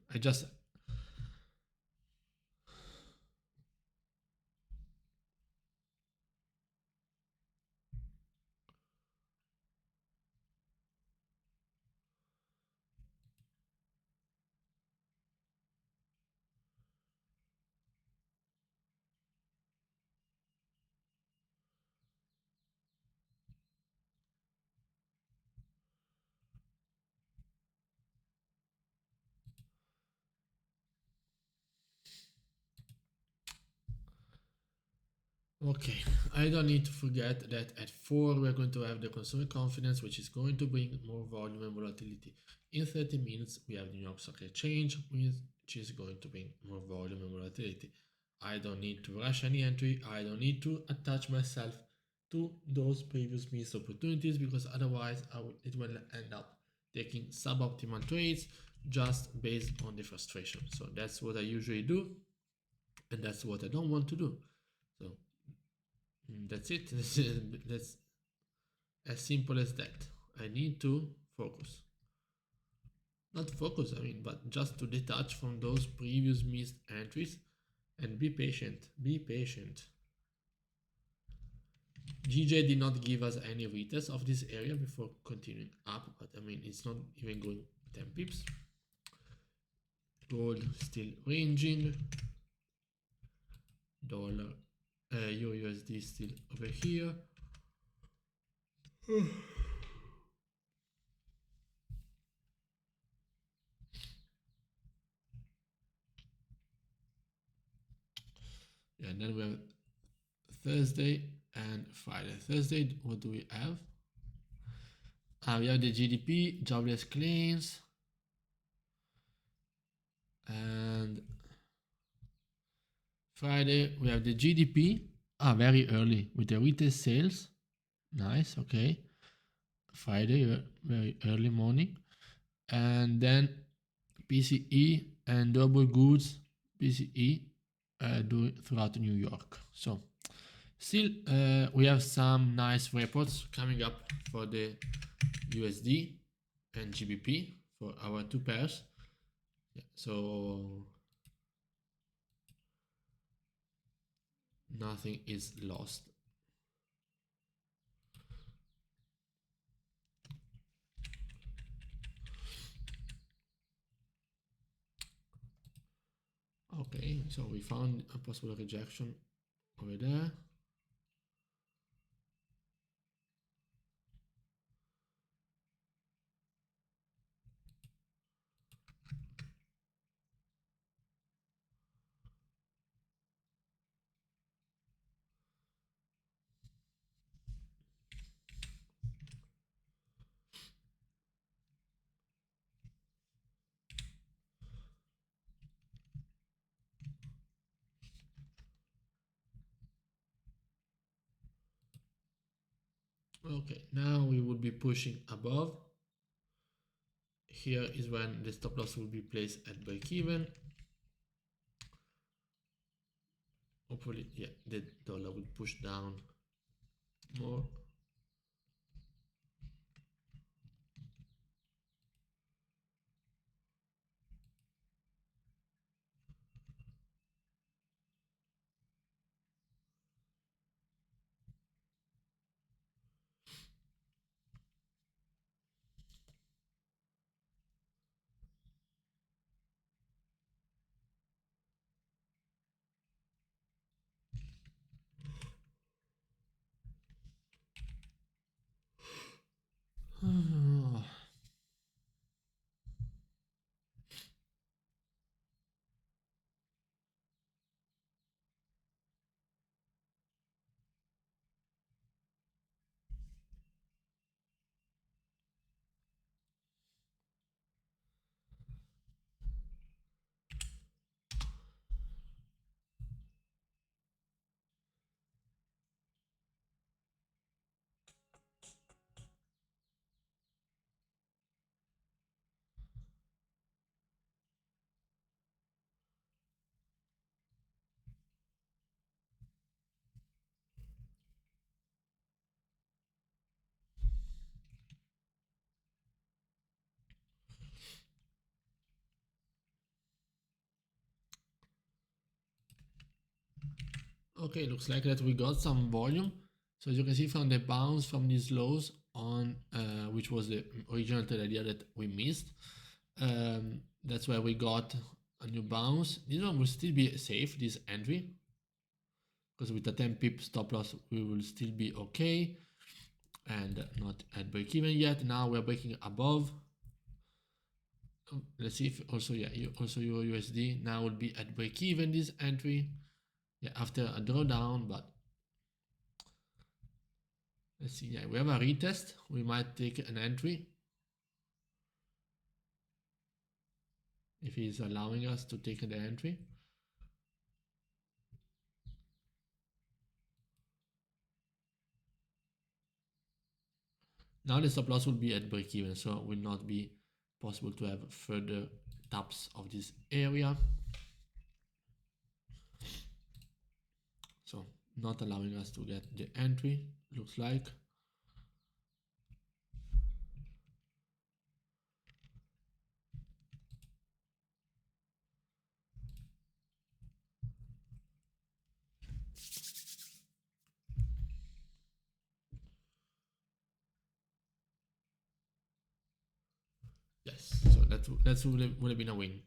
Okay, I don't need to forget that at 4 we're going to have the consumer confidence, which is going to bring more volume and volatility. In 30 minutes, we have the New York Stock Exchange, which is going to bring more volume and volatility. I don't need to rush any entry. I don't need to attach myself to those previous missed opportunities, because otherwise it will end up taking suboptimal trades just based on the frustration. So that's what I usually do, and that's what I don't want to do. So that's it. That's as simple as that. I need to focus. Not focus, I mean, but just to detach from those previous missed entries and be patient. Be patient. GJ did not give us any retest of this area before continuing up, but I mean, it's not even going 10 pips. Gold still ranging. Dollar, EurUsd still over here. Yeah, and then we have Thursday and Friday. Thursday, what do we have? We have the GDP, jobless claims, and Friday we have the GDP. Very early with the retail sales. Nice, okay. Friday, very early morning. And then PCE and durable goods, PCE, throughout New York. So still, we have some nice reports coming up for the USD and GBP for our two pairs. Yeah, so nothing is lost. Okay, so we found a possible rejection over there. Okay, now we would be pushing above. Here is when the stop loss will be placed at break even. Hopefully, yeah, the dollar will push down more. Okay, looks like that we got some volume. So as you can see from the bounce from these lows on, which was the original trade idea that we missed, that's where we got a new bounce. This one will still be safe, this entry, because with the 10 pip stop loss, we will still be okay and not at break even yet. Now we're breaking above. Let's see if also, yeah, also EurUsd now will be at break even this entry. Yeah, after a drawdown, but let's see. Yeah, we have a retest. We might take an entry if he's allowing us to take the entry. Now the stop loss will be at break even, so it will not be possible to have further taps of this area. So not allowing us to get the entry, looks like. Yes, so that would have been a win.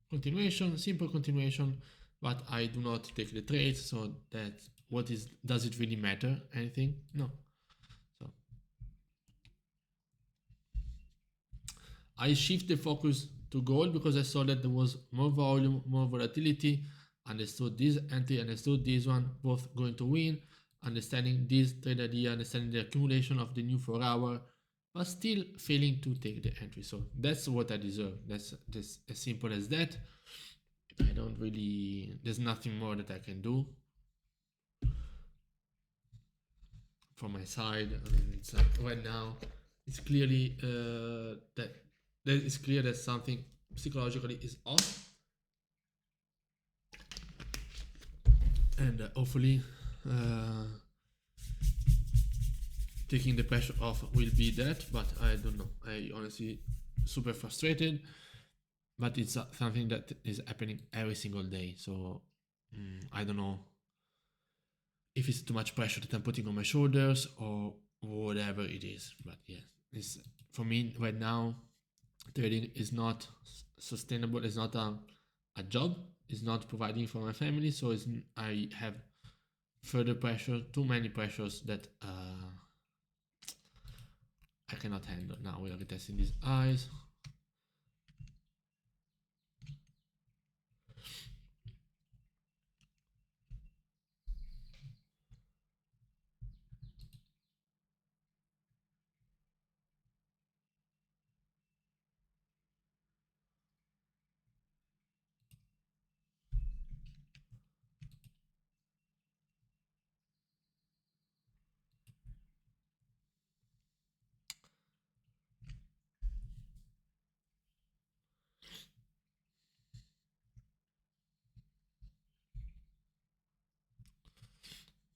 Continuation, simple continuation, but I do not take the trades, so that does it really matter anything? No. So I shift the focus to gold because I saw that there was more volume, more volatility. Understood this entry, understood this one, both going to win. Understanding this trade idea, understanding the accumulation of the new 4 hour, but still failing to take the entry. So that's what I deserve. That's just as simple as that. I don't really, there's nothing more that I can do from my side. I mean, it's like right now, it's clearly that it's clear that something psychologically is off, and hopefully taking the pressure off will be that, but I don't know. I honestly super frustrated, but it's something that is happening every single day. So I don't know if it's too much pressure that I'm putting on my shoulders or whatever it is. But yeah, it's for me right now. Trading is not sustainable. It's not a job. It's not providing for my family. So I have further pressure, too many pressures that I cannot handle. Now we are retesting these eyes.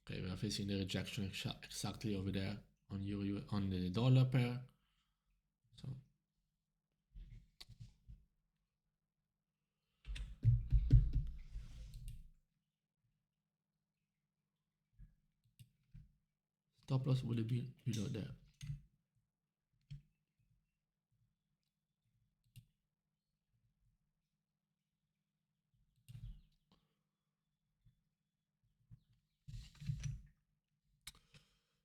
Okay, we are facing the rejection exactly over there on euro on the dollar pair. So stop loss would have been below there.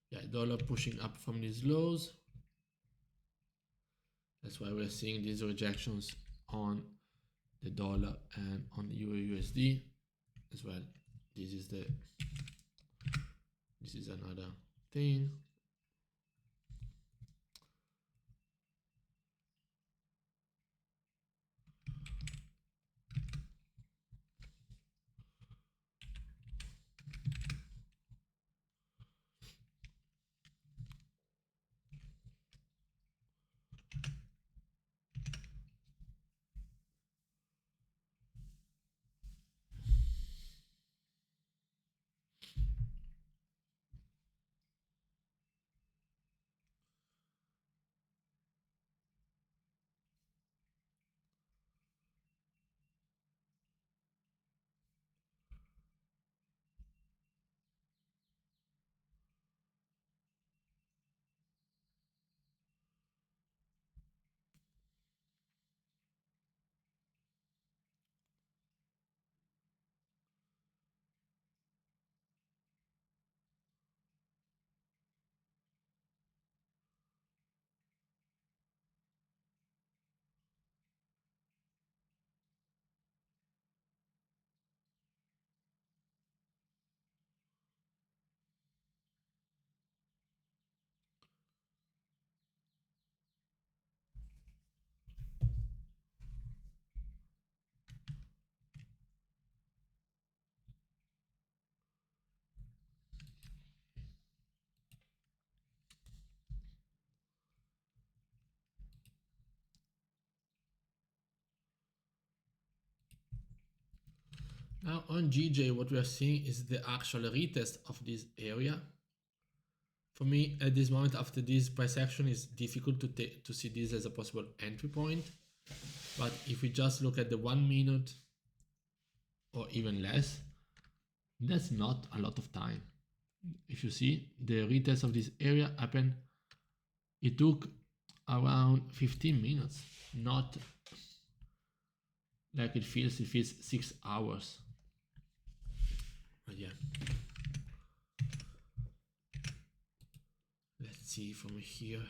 Yeah, dollar pushing up from these lows. That's why we're seeing these rejections on the dollar and on the EurUsd as well. This is another thing. Now on GJ, what we are seeing is the actual retest of this area. For me, at this moment, after this price action, it's difficult to see this as a possible entry point. But if we just look at the 1 minute or even less, that's not a lot of time. If you see, the retest of this area happened It took around 15 minutes, not like it feels 6 hours. But yeah, let's see from here.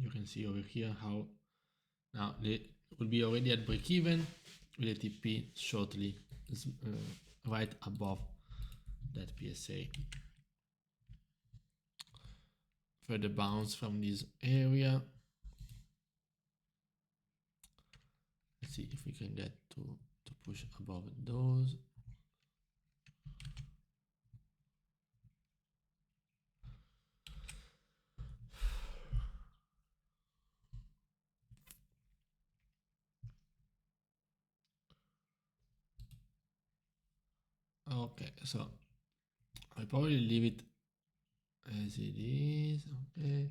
You can see over here how now they will be already at break even with a TP shortly right above that PSA. Further bounce from this area. Let's see if we can get to push above those. Okay, so I'll probably leave it as it is. Okay,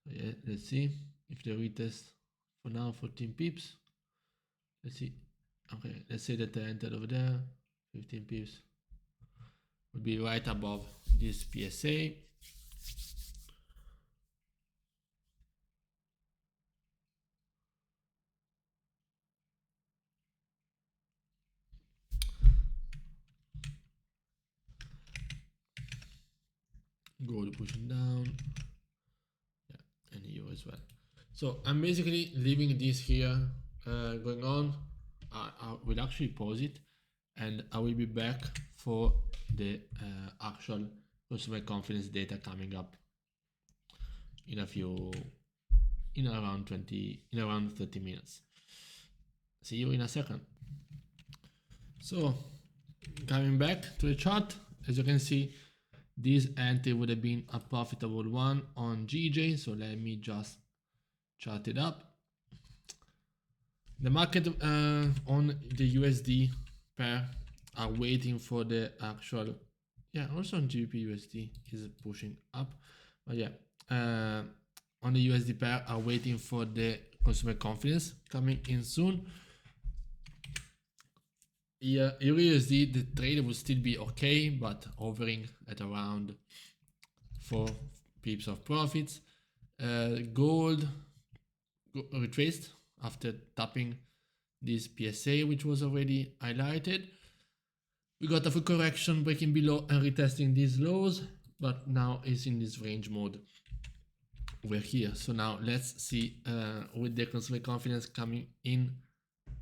so yeah, let's see if the retest for now 14 pips. Let's see. Okay, let's say that I entered over there. 15 pips would be right above this PSA. Gold pushing down. Yeah, and euro as well. So I'm basically leaving this here going on. I will actually pause it and I will be back for the actual consumer confidence data coming up in around 30 minutes. See you in a second. So coming back to the chart, as you can see, this entry would have been a profitable one on GJ. So let me just chart it up. The market on the USD pair are waiting for the actual, yeah, also on GBP USD is pushing up, but yeah, on the USD pair are waiting for the consumer confidence coming in soon. Yeah, EurUsd, the trade will still be okay, but hovering at around 4 pips of profits. Gold retraced after tapping this PSA, which was already highlighted. We got a full correction breaking below and retesting these lows, but now it's in this range mode. We're here. So now let's see with the consumer confidence coming in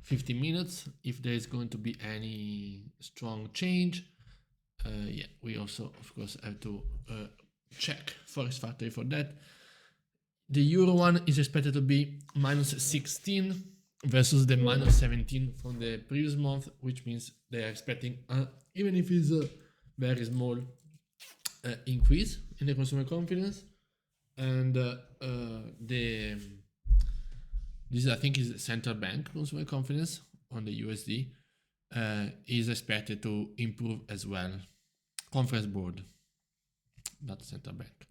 15 minutes if there is going to be any strong change. Yeah, we also of course have to check forex factory for that. The euro one is expected to be -16 versus the -17 from the previous month, which means they are expecting, even if it's a very small increase in the consumer confidence. And this I think is central bank consumer confidence on the USD is expected to improve as well. Conference board, not central bank.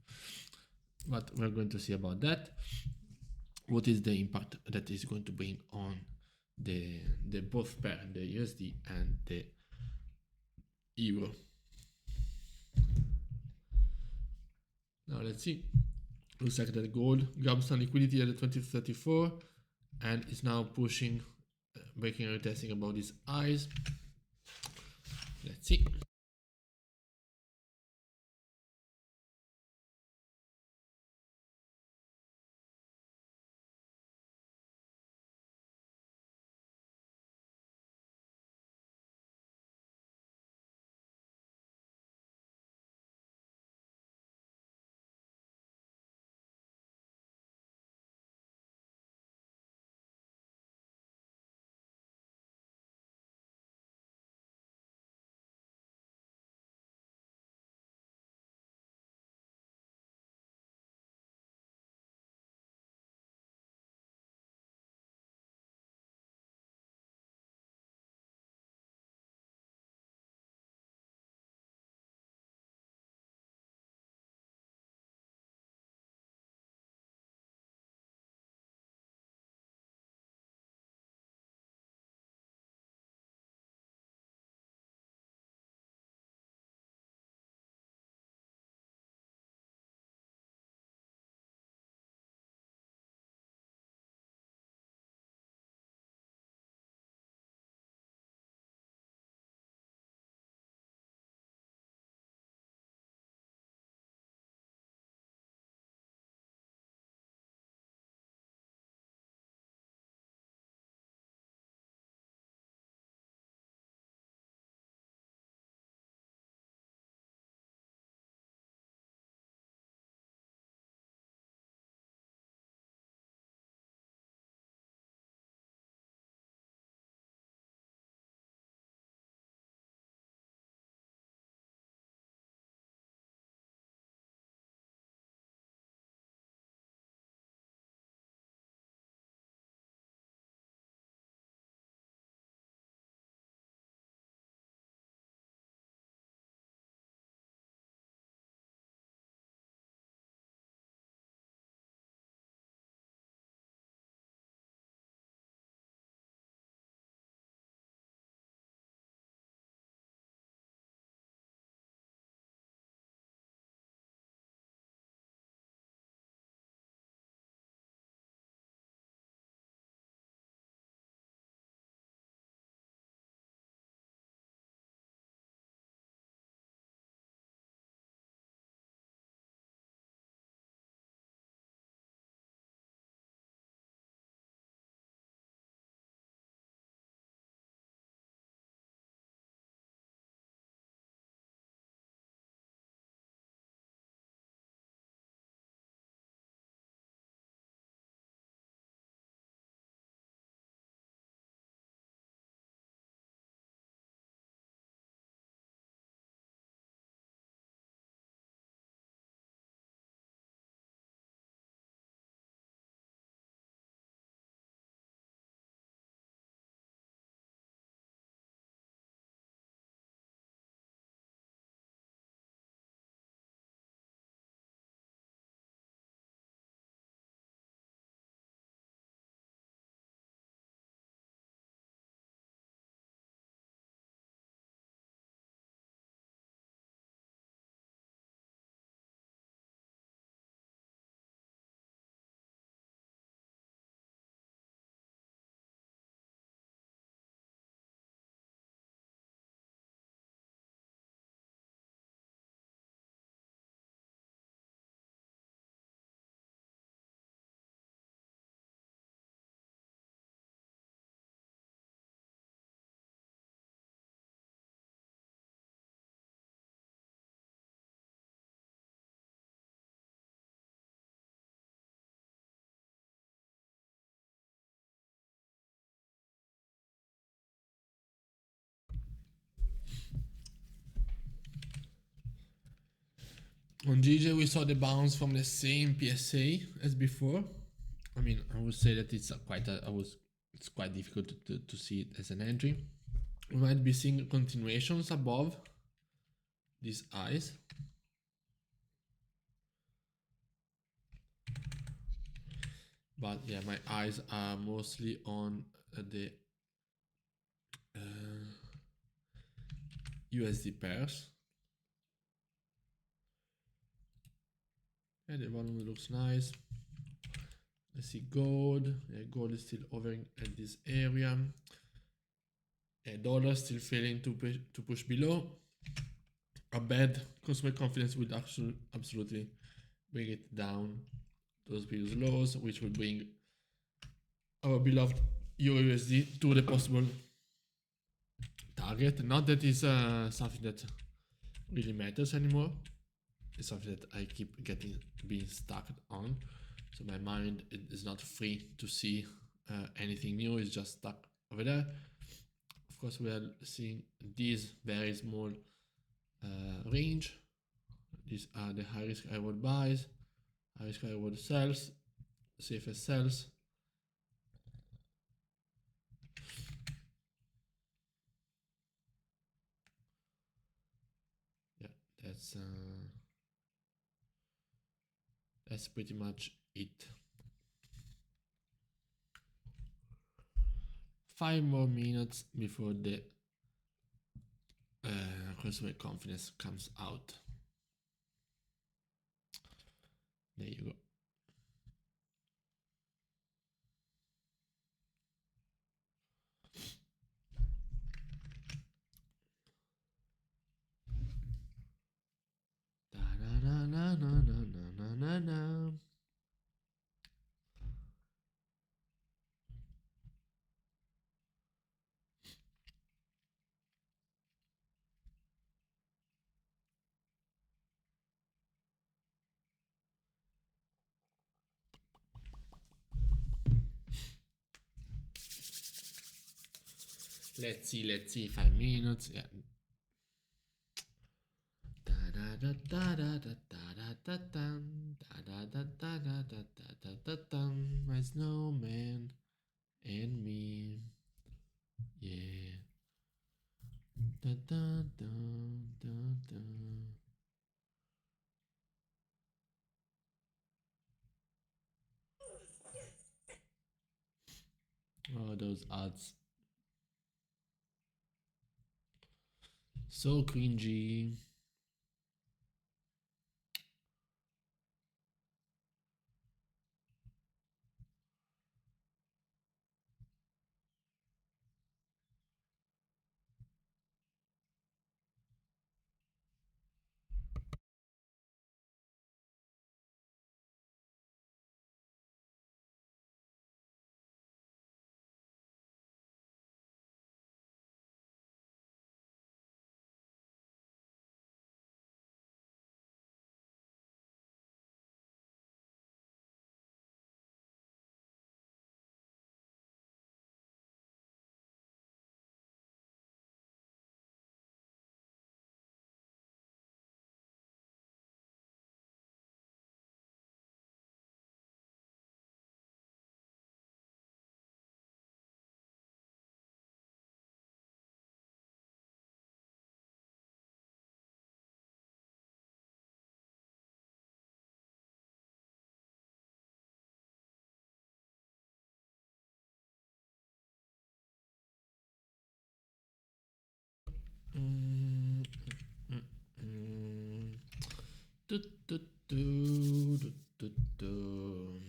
But we're going to see about that. What is the impact that is going to bring on the both pair, the USD and the euro. Now let's see. Looks like that gold grabs some liquidity at the 2034 and it's now pushing, breaking and retesting above these highs. Let's see. On GJ, we saw the bounce from the same PSA as before. I mean, I would say that it's it's quite difficult to see it as an entry. We might be seeing continuations above these highs. But yeah, my eyes are mostly on the USD pairs. Yeah, the volume looks nice. The see gold. Gold is still hovering at this area. Dollar still failing to push below. A bad consumer confidence would absolutely bring it down those previous lows, which would bring our beloved EurUsd to the possible target. Not that is something that really matters anymore. It's something that I keep being stuck on. So my mind is not free to see anything new. It's just stuck over there. Of course, we are seeing this very small range. These are the high risk high reward buys, high risk high reward sells, safest sells. Yeah, that's pretty much it. 5 more minutes before the consumer confidence comes out. There you go. Let's see, 5 minutes. Yeah. My snowman and me. Yeah. Oh, those ads. So cringy. Mm, mm, mm. Do, do, do, do, do, do.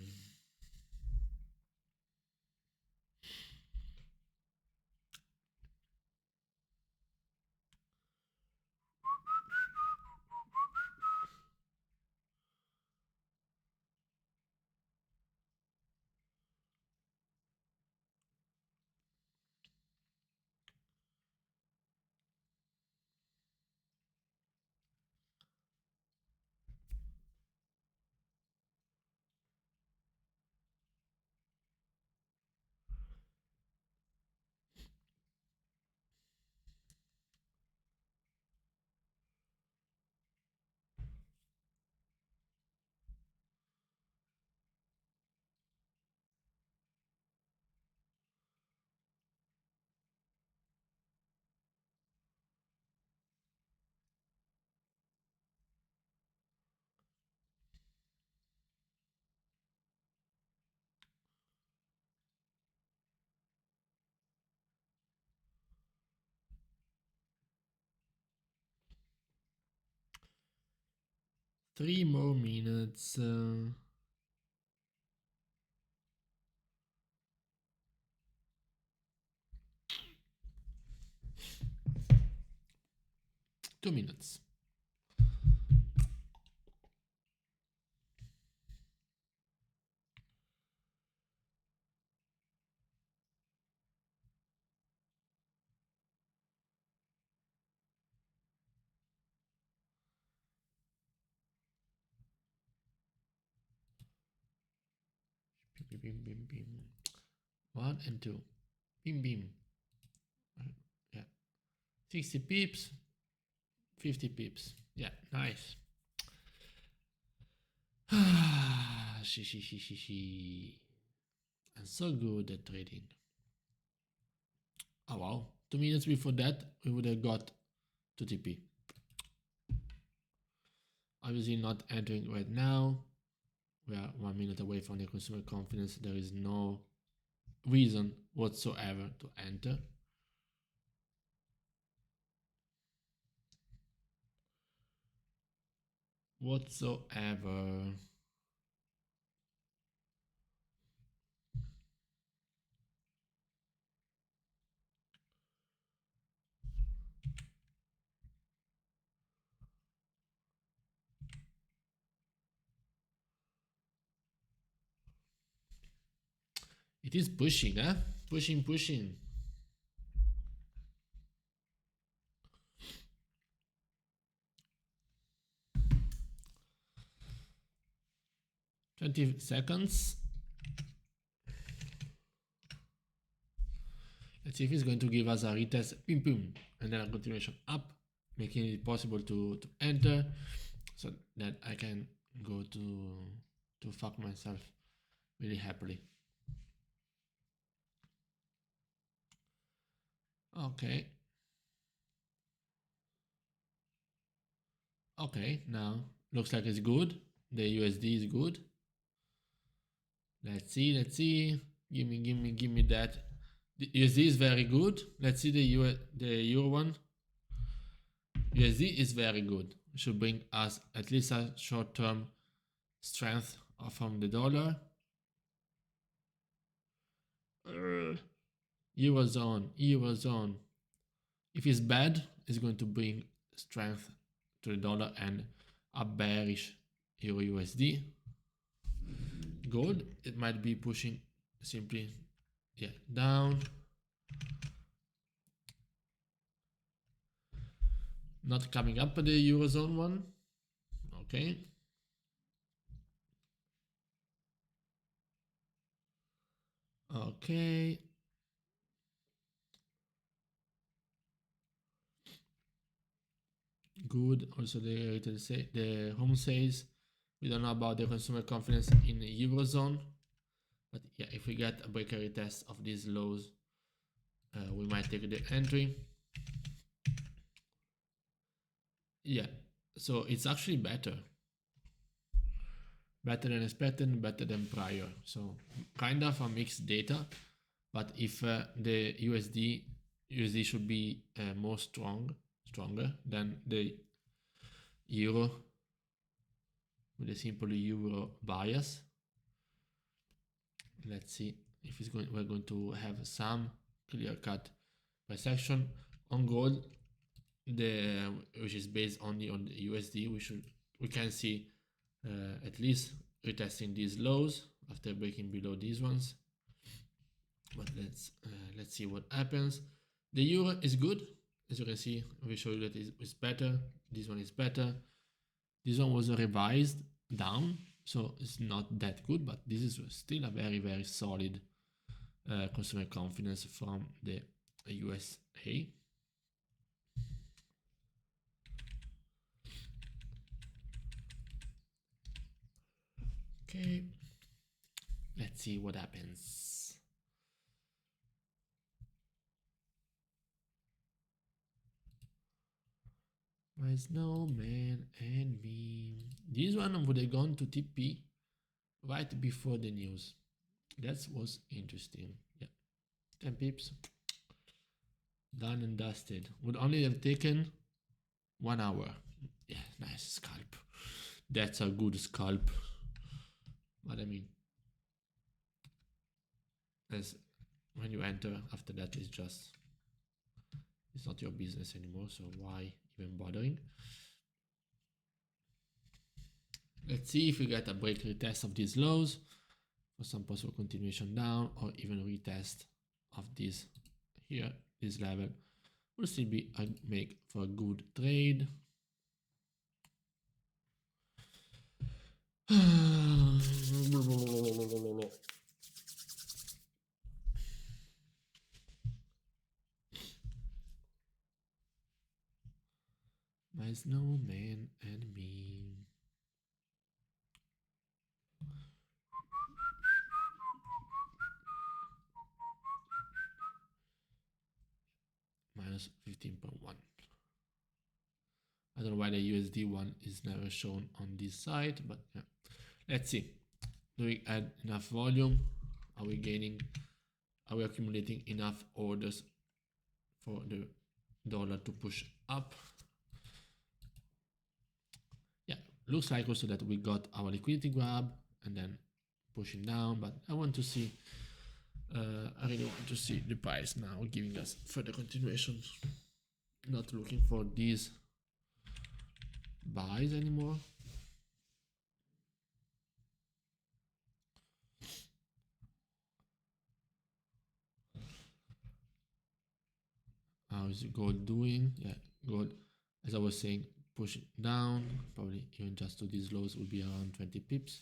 Three more minutes. 2 minutes. Bim, bim, bim, bim. 1 and 2. Bim, bim. Yeah. 60 pips, 50 pips. Yeah, nice. She. I'm so good at trading. Oh wow. 2 minutes before that, we would have got 2 TP. Obviously not entering right now. We are 1 minute away from the consumer confidence. There is no reason whatsoever to enter. Whatsoever. It is pushing, huh? Pushing. 20 seconds. Let's see if it's going to give us a retest, boom, boom, and then a continuation up, making it possible to enter, so that I can go to fuck myself really happily. Okay. Okay, now looks like it's good. The USD is good. Let's see. Give me that. The USD is very good. Let's see the Euro one. USD is very good. Should bring us at least a short-term strength from the dollar. Eurozone. If it's bad, it's going to bring strength to the dollar and a bearish Euro USD. Gold, it might be pushing simply, yeah, down. Not coming up with the Eurozone one. Okay. Okay. Good. Also, the home says we don't know about the consumer confidence in the Eurozone. But yeah, if we get a breaker retest of these lows, we might take the entry. Yeah, so it's actually better than expected, better than prior. So kind of a mixed data, but if the USD should be more stronger than the euro with a simple euro bias. Let's see if we're going to have some clear cut section on gold, which is based only on the USD. We can see at least retesting these lows after breaking below these ones. But let's see what happens. The euro is good, as you can see. We show you that it's better. This one is better. This one was revised down, so it's not that good, but this is still a very solid consumer confidence from the USA. Okay, let's see what happens. My snowman and me. This one would have gone to TP right before the news. That was interesting. Yeah, 10 pips. Done and dusted. Would only have taken 1 hour. Yeah, nice scalp. That's a good scalp. But I mean, as when you enter after that, it's not your business anymore. So why even bothering. Let's see if we get a break retest of these lows for some possible continuation down, or even retest of this here, this level will still be a make for a good trade. My snowman and me. Minus 15.1. I don't know why the USD one is never shown on this side, but yeah. Let's see. Do we add enough volume? Are we gaining? Are we accumulating enough orders for the dollar to push up? Yeah, looks like also that we got our liquidity grab and then pushing down, but I want to see, I really want to see the price now giving us further continuation. Not looking for these buys anymore. How is gold doing? Yeah, gold, as I was saying, pushing down, probably even just to these lows will be around 20 pips.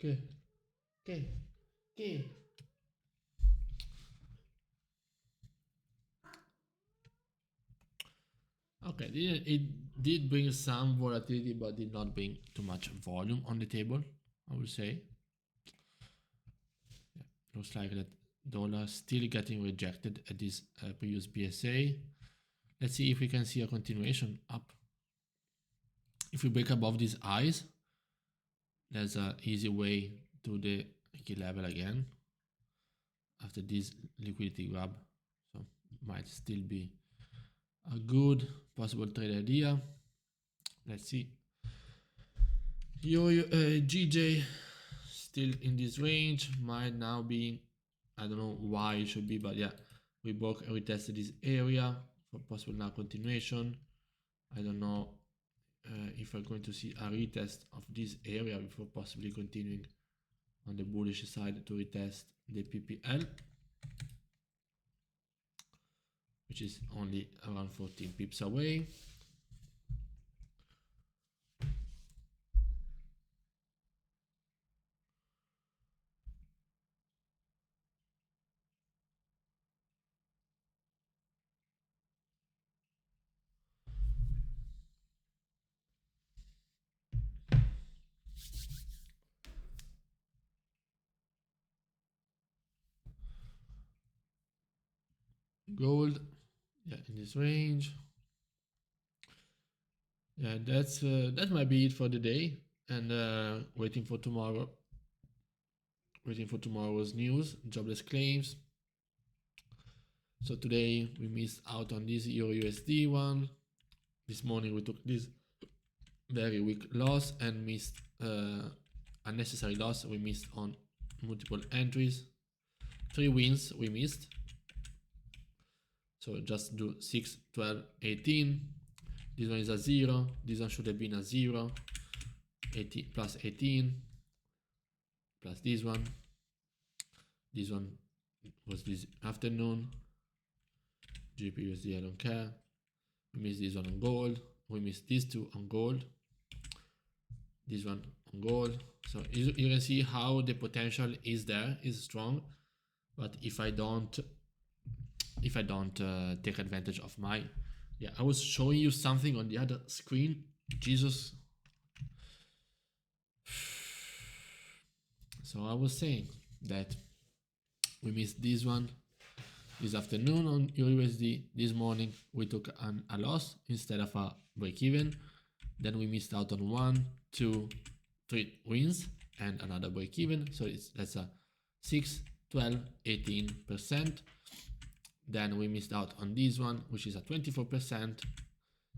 Okay, okay. Okay, it did bring some volatility, but did not bring too much volume on the table, I would say. Yeah, looks like that dollar still getting rejected at this previous BSA. Let's see if we can see a continuation up. If we break above these highs, there's an easy way to the key level again after this liquidity grab. So might still be a good possible trade idea. Let's see. GJ still in this range, might now be, I don't know why it should be, but yeah, we broke and we tested this area for possible now continuation. I don't know if we're going to see a retest of this area before possibly continuing on the bullish side to retest the PPL, which is only around 14 pips away. Gold, yeah, in this range. Yeah, that might be it for the day, and waiting for tomorrow. Waiting for tomorrow's news, jobless claims. So today we missed out on this EurUsd one. This morning we took this very weak loss and missed unnecessary loss. We missed on multiple entries. 3 wins we missed. So just do 6, 12, 18. This one is a 0. This one should have been a 0. 18 plus 18 plus this one. This one was this afternoon. GPUSD, I don't care. We missed this one on gold. We missed these two on gold. This one on gold. So you can see how the potential is there, is strong. But if I don't take advantage of my, I was showing you something on the other screen. Jesus. So I was saying that we missed this one this afternoon on EurUsd. This morning we took a loss instead of a break even. Then we missed out on 1, 2, 3 wins and another break even. So that's a 6, 12, 18%. Then we missed out on this one, which is a 24%.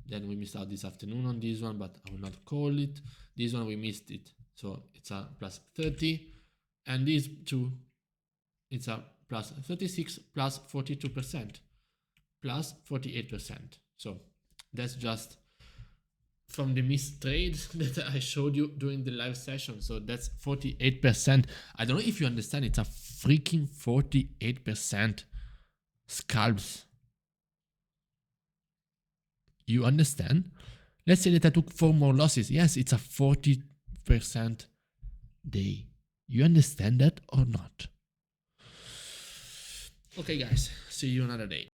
Then we missed out this afternoon on this one, but I will not call it. This one we missed it, so it's a plus 30. And these two, it's a plus 36, plus 42%, plus 48%. So that's just from the missed trades that I showed you during the live session. So that's 48%. I don't know if you understand, it's a freaking 48% scalps. You understand? Let's say that I took 4 more losses. Yes, it's a 40% day. You understand that or not? Okay, guys, see you another day.